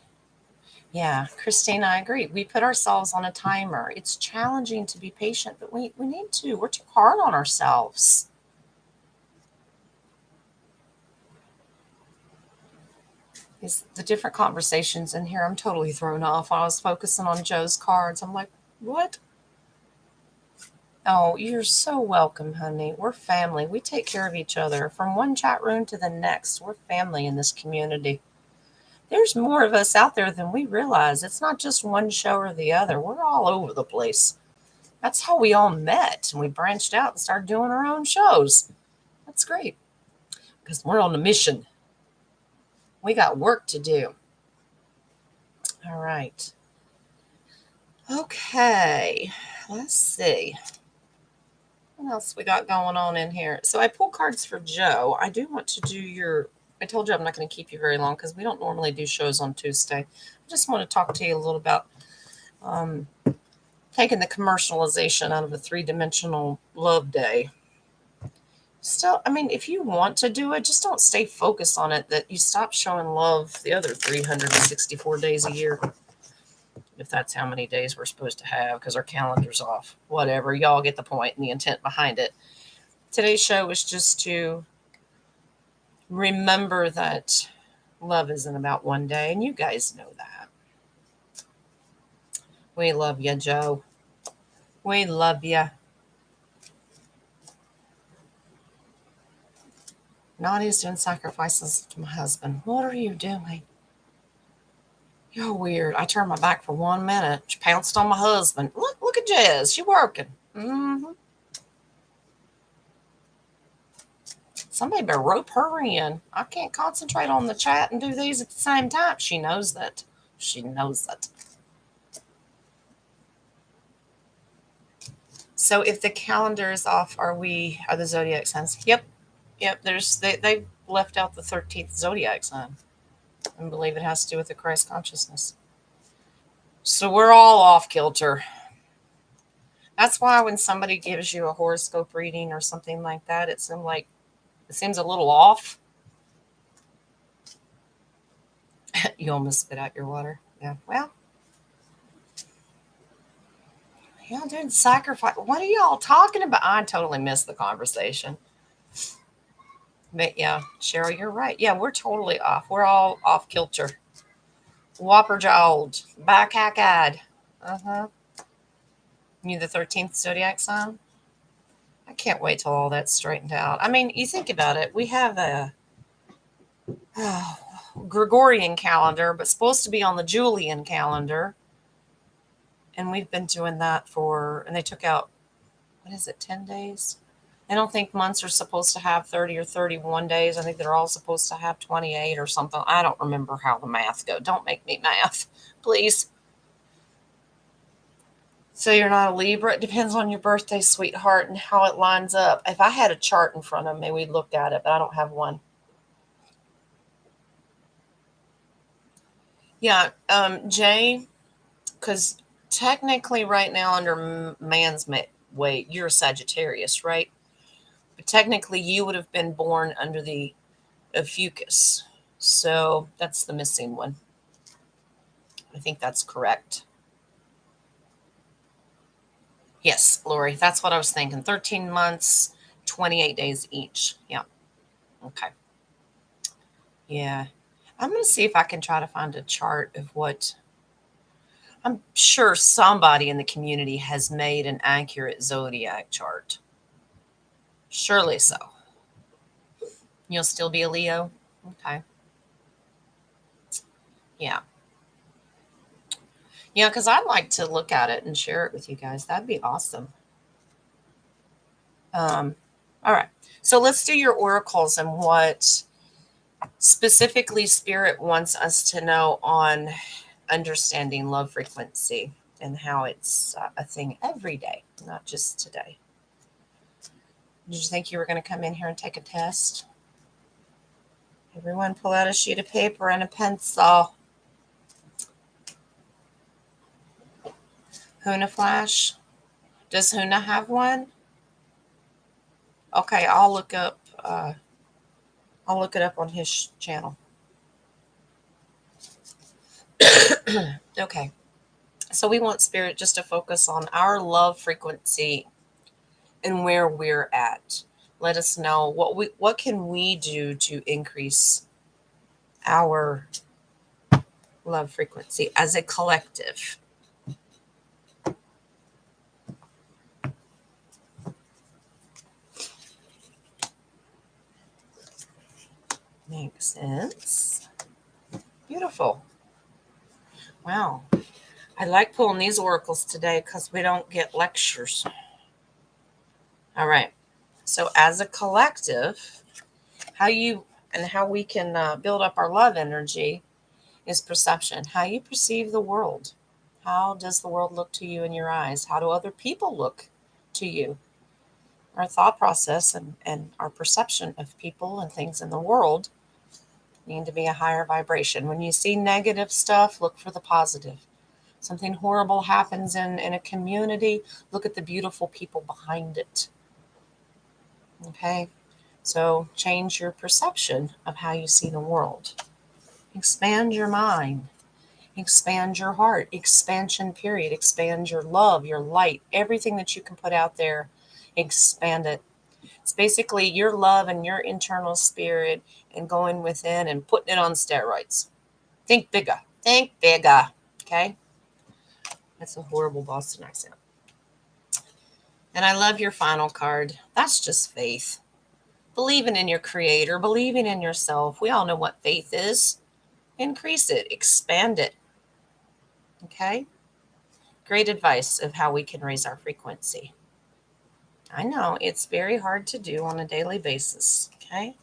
Yeah, Christine, I agree. We put ourselves on a timer. It's challenging to be patient, but we need to. We're too hard on ourselves. It's the different conversations in here. I'm totally thrown off. I was focusing on Joe's cards. I'm like, what? Oh, you're so welcome, honey. We're family. We take care of each other from one chat room to the next. We're family in this community. There's more of us out there than we realize. It's not just one show or the other. We're all over the place. That's how we all met, and we branched out and started doing our own shows. That's great because we're on a mission. We got work to do. All right. Okay. Let's see. What else we got going on in here? So I pull cards for Joe. I do want to do your. I told you I'm not going to keep you very long because we don't normally do shows on Tuesday. I just want to talk to you a little about taking the commercialization out of a three-dimensional love day. Still, I mean, if you want to do it, just don't stay focused on it. That you stop showing love the other 364 days a year. If that's how many days we're supposed to have, because our calendar's off. Whatever, y'all get the point and the intent behind it. Today's show is just to remember that love isn't about one day, and you guys know that. We love you, Joe. We love you. Nadia's doing sacrifices to my husband. What are you doing? You're weird. I turned my back for 1 minute. She pounced on my husband. Look at Jez. She working. Somebody better rope her in. I can't concentrate on the chat and do these at the same time. She knows that. She knows that. So if the calendar is off, are the zodiac signs? Yep. They left out the 13th zodiac sign. I believe it has to do with the Christ consciousness. So we're all off kilter. That's why when somebody gives you a horoscope reading or something like that, it seems a little off. You almost spit out your water. Yeah. Well, y'all doing sacrifice. What are y'all talking about? I totally missed the conversation. But yeah, Cheryl, you're right. Yeah, we're totally off. We're all off kilter. Whopper jawed. Back hack-eyed. You the 13th zodiac sign? I can't wait till all that's straightened out. I mean, you think about it. We have a Gregorian calendar, but supposed to be on the Julian calendar. And we've been doing that and they took out, 10 days? I don't think months are supposed to have 30 or 31 days. I think they're all supposed to have 28 or something. I don't remember how the math goes. Don't make me math, please. So you're not a Libra? It depends on your birthday, sweetheart, and how it lines up. If I had a chart in front of me, we'd look at it, but I don't have one. Yeah, Jay, because technically right now under man's weight, you're a Sagittarius, right? But technically you would have been born under the Ophiuchus. So that's the missing one. I think that's correct. Yes, Lori, that's what I was thinking. 13 months, 28 days each. Yeah. Okay. Yeah. I'm going to see if I can try to find a chart of what. I'm sure somebody in the community has made an accurate zodiac chart. Surely so. You'll still be a Leo? Okay. Yeah. Yeah, because I'd like to look at it and share it with you guys. That'd be awesome. All right. So let's do your oracles and what specifically Spirit wants us to know on understanding love frequency and how it's a thing every day, not just today. Did you think you were going to come in here and take a test? Everyone pull out a sheet of paper and a pencil. Huna Flash. Does Huna have one? Okay, I'll look it up on his channel. Okay. So we want Spirit just to focus on our love frequency and where we're at. Let us know what can we do to increase our love frequency as a collective. Makes sense. Beautiful. Wonderful. Wow. I like pulling these oracles today because we don't get lectures. All right. So as a collective, how we can build up our love energy is perception. How you perceive the world. How does the world look to you in your eyes? How do other people look to you? Our thought process and our perception of people and things in the world need to be a higher vibration. When you see negative stuff, look for the positive. Something horrible happens in a community, look at the beautiful people behind it. Okay? So change your perception of how you see the world. Expand your mind. Expand your heart. Expansion period. Expand your love, your light, everything that you can put out there, expand it. It's basically your love and your internal spirit and going within and putting it on steroids. Think bigger. Think bigger. Okay? That's a horrible Boston accent. And I love your final card. That's just faith. Believing in your creator, believing in yourself. We all know what faith is. Increase it, expand it. Okay? Great advice of how we can raise our frequency. I know it's very hard to do on a daily basis. Okay?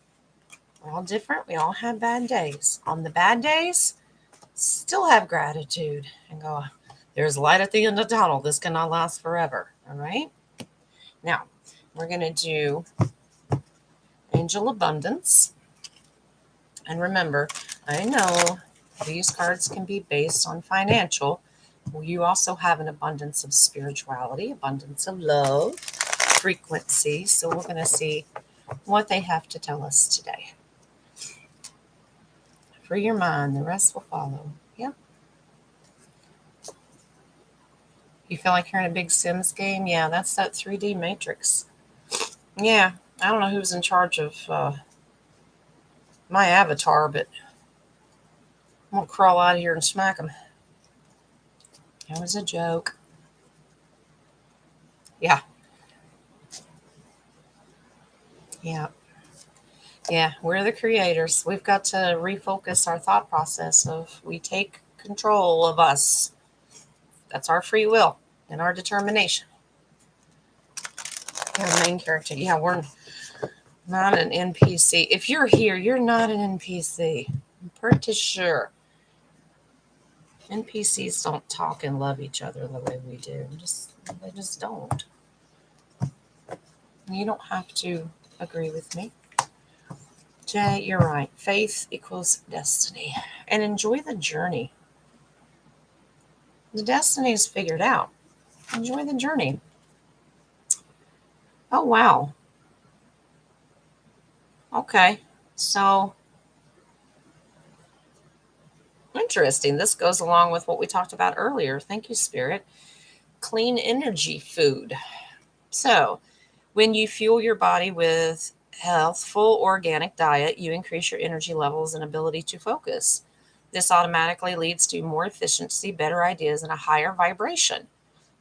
We're all different. We all have bad days. On the bad days, still have gratitude and go, there's light at the end of the tunnel. This cannot last forever. All right? Now, we're going to do Angel Abundance. And remember, I know these cards can be based on financial. You also have an abundance of spirituality, abundance of love, frequency. So we're going to see what they have to tell us today. Free your mind. The rest will follow. Yep. You feel like you're in a big Sims game? Yeah, that's that 3D matrix. Yeah, I don't know who's in charge of my avatar, but I'm going to crawl out of here and smack him. That was a joke. Yeah. Yeah. Yeah, we're the creators. We've got to refocus our thought process of we take control of us. That's our free will and our determination. Yeah, main character. Yeah, we're not an NPC. If you're here, you're not an NPC. I'm pretty sure. NPCs don't talk and love each other the way we do. They just don't. You don't have to agree with me. Jay, you're right. Faith equals destiny. And enjoy the journey. The destiny is figured out. Enjoy the journey. Oh, wow. Okay. So, interesting. This goes along with what we talked about earlier. Thank you, Spirit. Clean energy food. So, when you fuel your body with healthful organic diet, you increase your energy levels and ability to focus. This automatically leads to more efficiency, better ideas, and a higher vibration,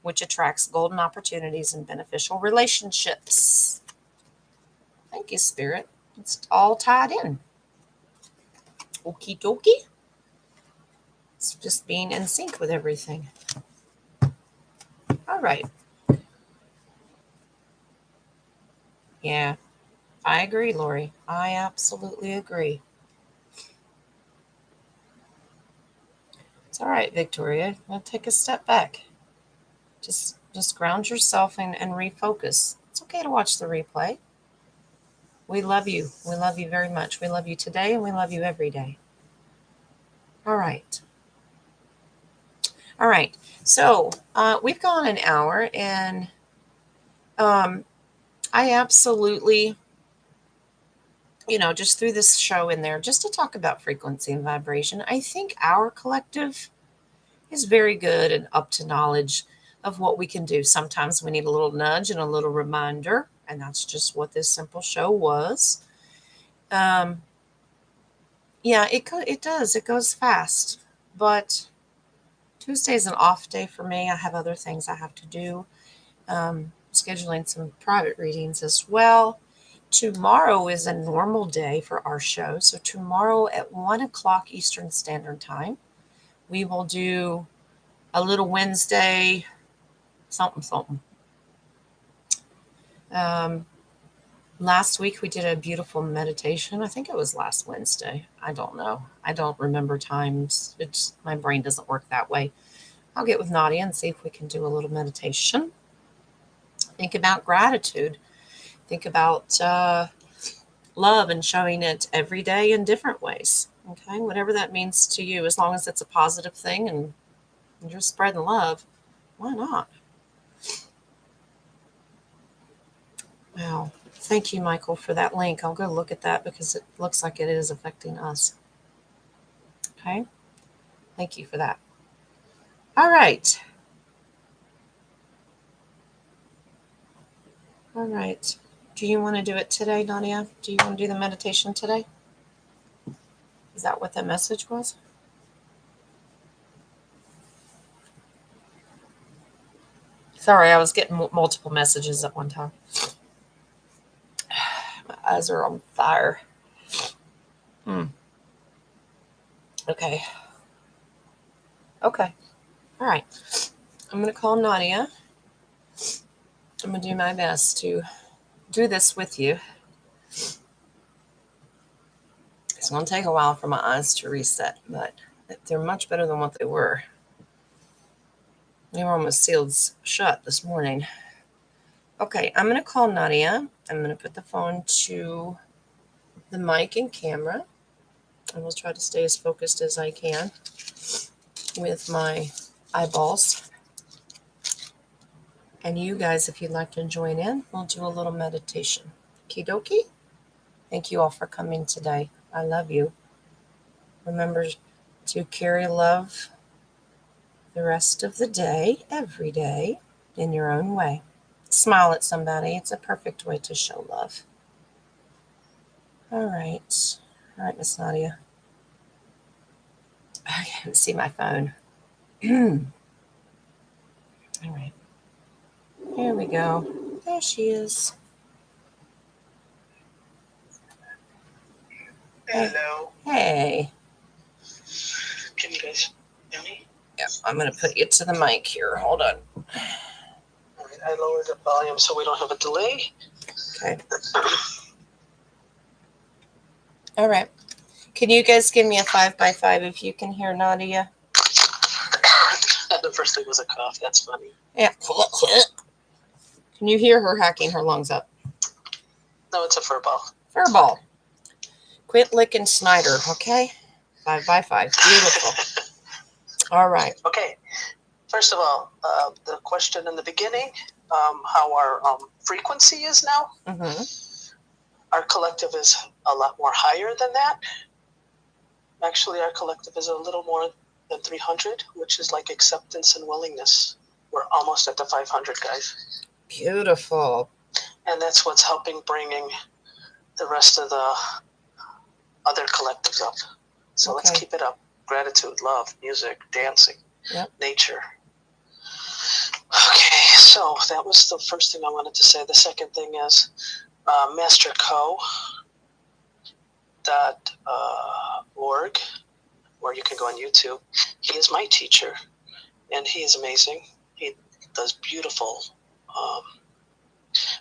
which attracts golden opportunities and beneficial relationships. Thank you, Spirit. It's all tied in. Okie dokie. It's just being in sync with everything. All right. Yeah, I agree, Lori. I absolutely agree. It's all right, Victoria. Now take a step back. Just ground yourself and refocus. It's okay to watch the replay. We love you. We love you very much. We love you today and we love you every day. All right. All right. So we've gone an hour and I absolutely, just threw this show in there just to talk about frequency and vibration. I think our collective is very good and up to knowledge of what we can do. Sometimes we need a little nudge and a little reminder, and that's just what this simple show was. Yeah, it does. It goes fast, but Tuesday's an off day for me. I have other things I have to do. Scheduling some private readings as well. Tomorrow is a normal day for our show. So tomorrow at 1 o'clock Eastern Standard Time, we will do a little Wednesday something something. Um, Last week we did a beautiful meditation. I think it was last Wednesday. I don't know. I don't remember times. It's my brain doesn't work that way. I'll get with Nadia and see if we can do a little meditation. Think about gratitude. Think about love and showing it every day in different ways. Okay, whatever that means to you, as long as it's a positive thing and you're spreading love, why not? Wow. Thank you, Michael, for that link. I'll go look at that because it looks like it is affecting us. Okay. Thank you for that. All right. All right. Do you want to do it today, Nadia? Do you want to do the meditation today? Is that what the message was? Sorry, I was getting multiple messages at one time. My eyes are on fire. Okay. Okay. All right. I'm going to call Nadia. I'm going to do my best to do this with you. It's going to take a while for my eyes to reset, but they're much better than what they were. They were almost sealed shut this morning. Okay, I'm going to call Nadia. I'm going to put the phone to the mic and camera. I will try to stay as focused as I can with my eyeballs. And you guys, if you'd like to join in, we'll do a little meditation. Okie dokie? Thank you all for coming today. I love you. Remember to carry love the rest of the day, every day, in your own way. Smile at somebody. It's a perfect way to show love. All right. All right, Miss Nadia. I can't see my phone. All right. Here we go. There she is. Hello. Hey. Can you guys hear me? Yeah, I'm going to put you to the mic here. Hold on. All right, I lowered the volume so we don't have a delay. Okay. All right. Can you guys give me a 5x5 if you can hear Nadia? The first thing was a cough. That's funny. Yeah. Can you hear her hacking her lungs up? No, it's a fur ball. Fur ball. Quit licking Snyder, okay? 5x5. Beautiful. All right. Okay. First of all, the question in the beginning, how our frequency is now. Mm-hmm. Our collective is a lot more higher than that. Actually, our collective is a little more than 300, which is like acceptance and willingness. We're almost at the 500, guys. Beautiful. And that's what's helping bringing the rest of the other collectives up. So let's keep it up. Gratitude, love, music, dancing, nature. Okay, so that was the first thing I wanted to say. The second thing is masterco.org, where you can go on YouTube. He is my teacher, and he is amazing. He does beautiful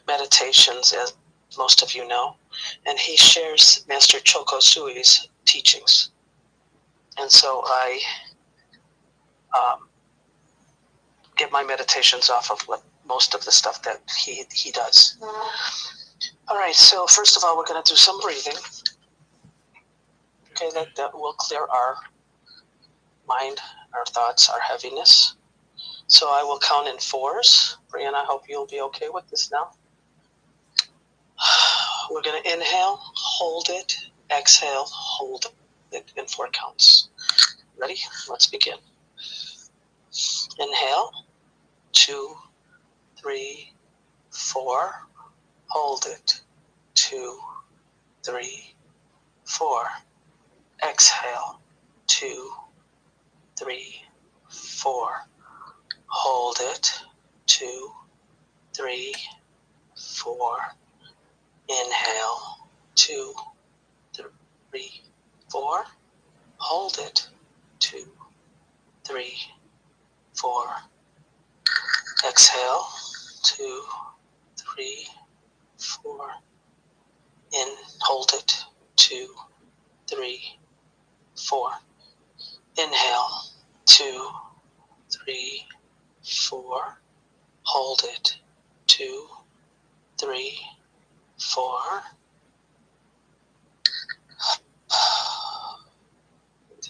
meditations, as most of you know, and he shares Master Choco Sui's teachings. And so I get my meditations off of most of the stuff that he does. All right, so first of all, we're going to do some breathing. Okay, that will clear our mind, our thoughts, our heaviness. So I will count in fours. Brianna, I hope you'll be okay with this now. We're going to inhale, hold it, exhale, hold it in 4 counts. Ready? Let's begin. Inhale, 2, 3, 4. Hold it, 2, 3, 4. Exhale, 2, 3, 4. Hold it, 2, 3, 4. Inhale, 2, 3, 4. Hold it, 2, 3, 4. Exhale, 2, 3, 4. In, hold it, 2, 3, 4. Inhale, 2, 3, 4. Hold it, 2, 3, 4.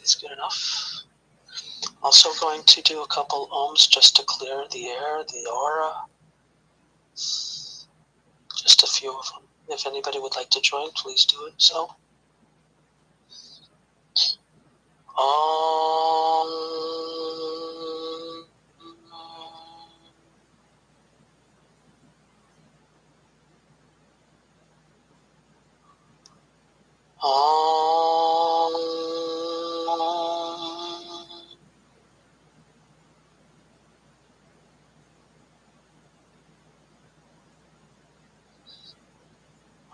Is good enough. Also going to do a couple ohms just to clear the air, the aura. Just a few of them. If anybody would like to join, please do it so. Om. Om.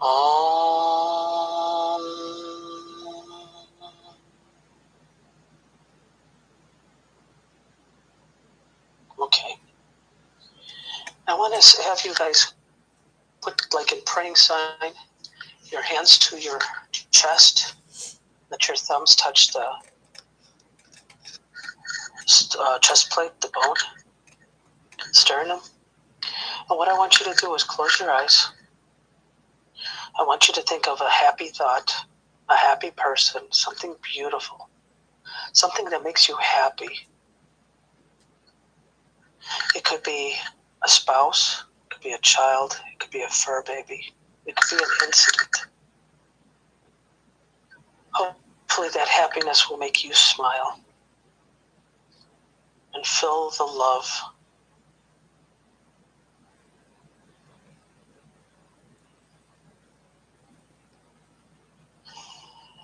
Om. Okay. I want to have you guys put, like in praying sign, your hands to your chest. Let your thumbs touch the chest plate, the bone, sternum. And what I want you to do is close your eyes. I want you to think of a happy thought, a happy person, something beautiful, something that makes you happy. It could be a spouse, it could be a child, it could be a fur baby, it could be an incident. Hopefully that happiness will make you smile and feel the love.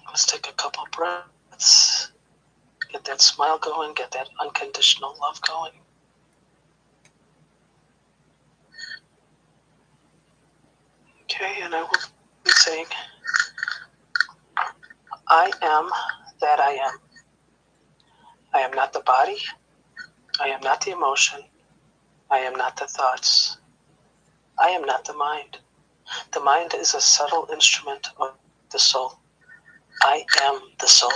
Let's take a couple breaths. Get that smile going, get that unconditional love going. Okay, and I will be saying, I am that I am. I am not the body. I am not the emotion. I am not the thoughts. I am not the mind. The mind is a subtle instrument of the soul. I am the soul.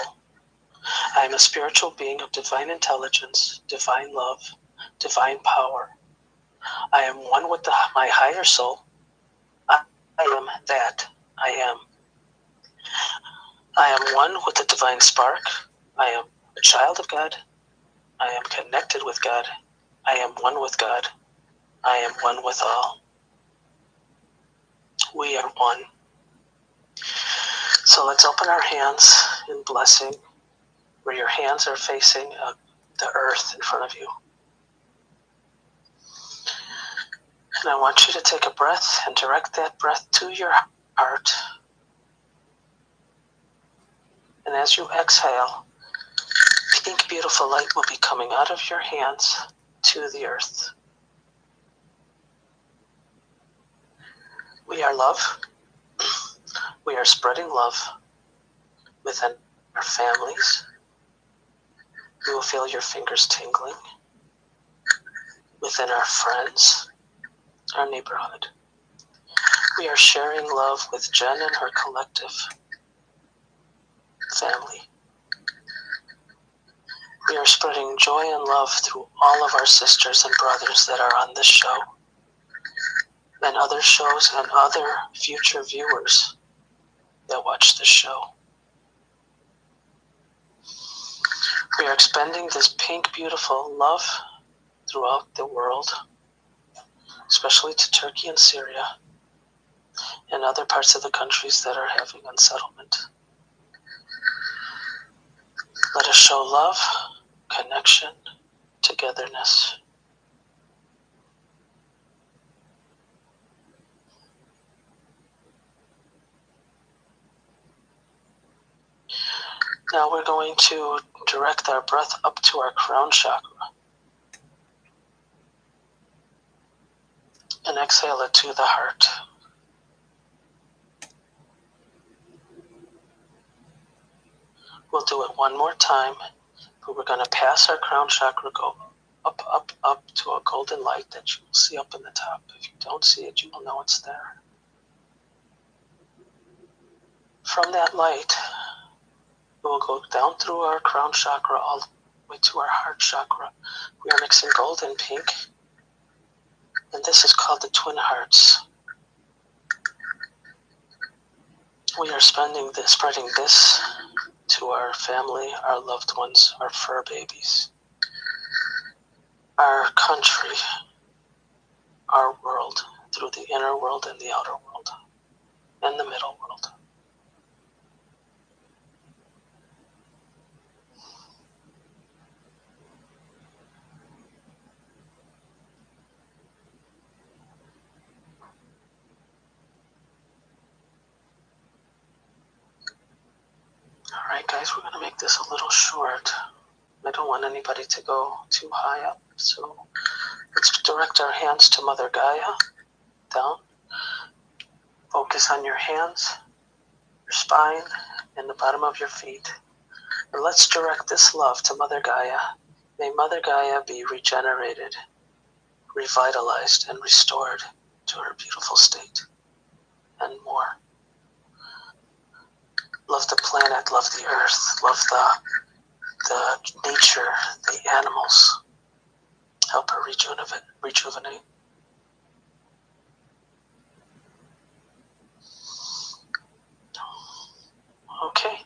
I am a spiritual being of divine intelligence, divine love, divine power. I am one with my higher soul. I am that I am. I am one with the divine spark. I am a child of God. I am connected with God. I am one with God. I am one with all. We are one. So let's open our hands in blessing, where your hands are facing the earth in front of you. And I want you to take a breath and direct that breath to your heart. And as you exhale, pink, beautiful light will be coming out of your hands to the earth. We are love. We are spreading love within our families. You will feel your fingers tingling within our friends, our neighborhood. We are sharing love with Jen and her collective family. We are spreading joy and love through all of our sisters and brothers that are on this show, and other shows and other future viewers that watch this show. We are expanding this pink, beautiful love throughout the world, especially to Turkey and Syria and other parts of the countries that are having unsettlement. Let us show love, connection, togetherness. Now we're going to direct our breath up to our crown chakra and exhale it to the heart. We'll do it one more time, but we're going to pass our crown chakra, go up, up, up to a golden light that you will see up in the top. If you don't see it, you will know it's there. From that light, it will go down through our crown chakra all the way to our heart chakra. We are mixing gold and pink, and this is called the twin hearts. We are spreading this to our family, our loved ones, our fur babies, our country, our world, through the inner world and the outer world, and the middle world. All right, guys, we're going to make this a little short. I don't want anybody to go too high up, so let's direct our hands to Mother Gaia, down. Focus on your hands, your spine, and the bottom of your feet. And let's direct this love to Mother Gaia. May Mother Gaia be regenerated, revitalized, and restored to her beautiful state, and more. Love the planet, love the earth, love the nature, the animals. Help her rejuvenate. Okay,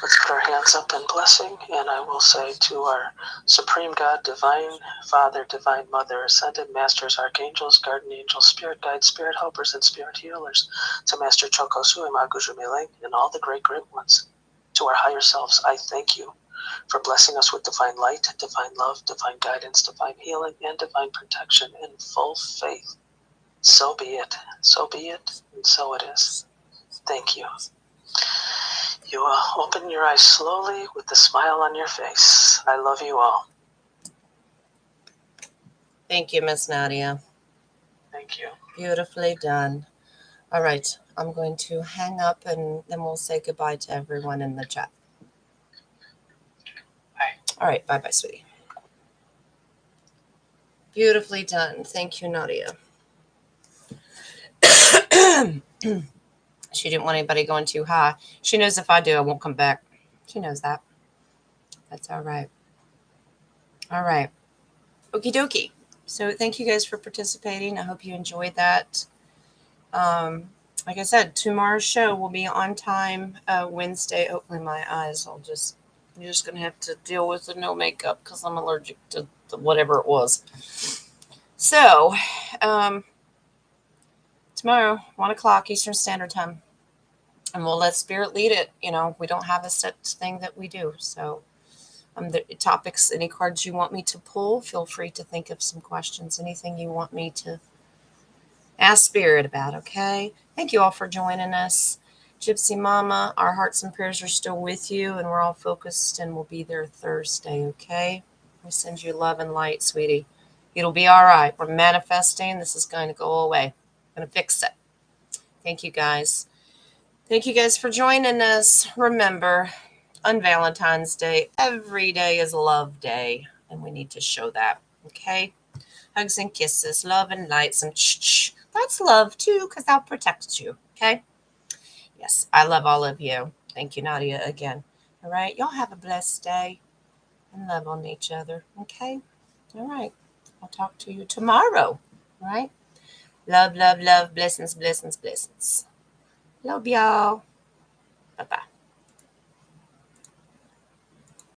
let's put our hands up in blessing, and I will say to our Supreme God, Divine Father, Divine Mother, Ascended Masters, Archangels, Guardian Angels, Spirit Guides, Spirit Helpers, and Spirit Healers, to Master Choco Sui Magujumiling, and all the great ones, to our higher selves, I thank you for blessing us with divine light, divine love, divine guidance, divine healing, and divine protection in full faith. So be it, and so it is. Thank you. You open your eyes slowly with a smile on your face. I love you all. Thank you, Miss Nadia. Thank you. Beautifully done. All right, I'm going to hang up and then we'll say goodbye to everyone in the chat. Bye. All right, bye-bye, sweetie. Beautifully done. Thank you, Nadia. She didn't want anybody going too high. She knows if I do, I won't come back. She knows that. That's all right. All right. Okie dokie. So thank you guys for participating. I hope you enjoyed that. Like I said, tomorrow's show will be on time Wednesday. Hopefully my eyes will just, you're just going to have to deal with the no makeup because I'm allergic to whatever it was. So tomorrow, 1 o'clock Eastern Standard Time. And we'll let Spirit lead it. You know, we don't have a set thing that we do. So the topics, any cards you want me to pull, feel free to think of some questions, anything you want me to ask Spirit about, okay? Thank you all for joining us. Gypsy Mama, our hearts and prayers are still with you, and we're all focused, and we'll be there Thursday, okay? We send you love and light, sweetie. It'll be all right. We're manifesting. This is going to go away. I'm going to fix it. Thank you, guys. Thank you guys for joining us. Remember, on Valentine's Day, every day is Love Day, and we need to show that, okay? Hugs and kisses, love and lights, and shh. That's love, too, because I'll protect you, okay? Yes, I love all of you. Thank you, Nadia, again. All right, y'all have a blessed day and love on each other, okay? All right, I'll talk to you tomorrow, all right? Love, love, love, blessings, blessings, blessings. Love y'all. Bye-bye.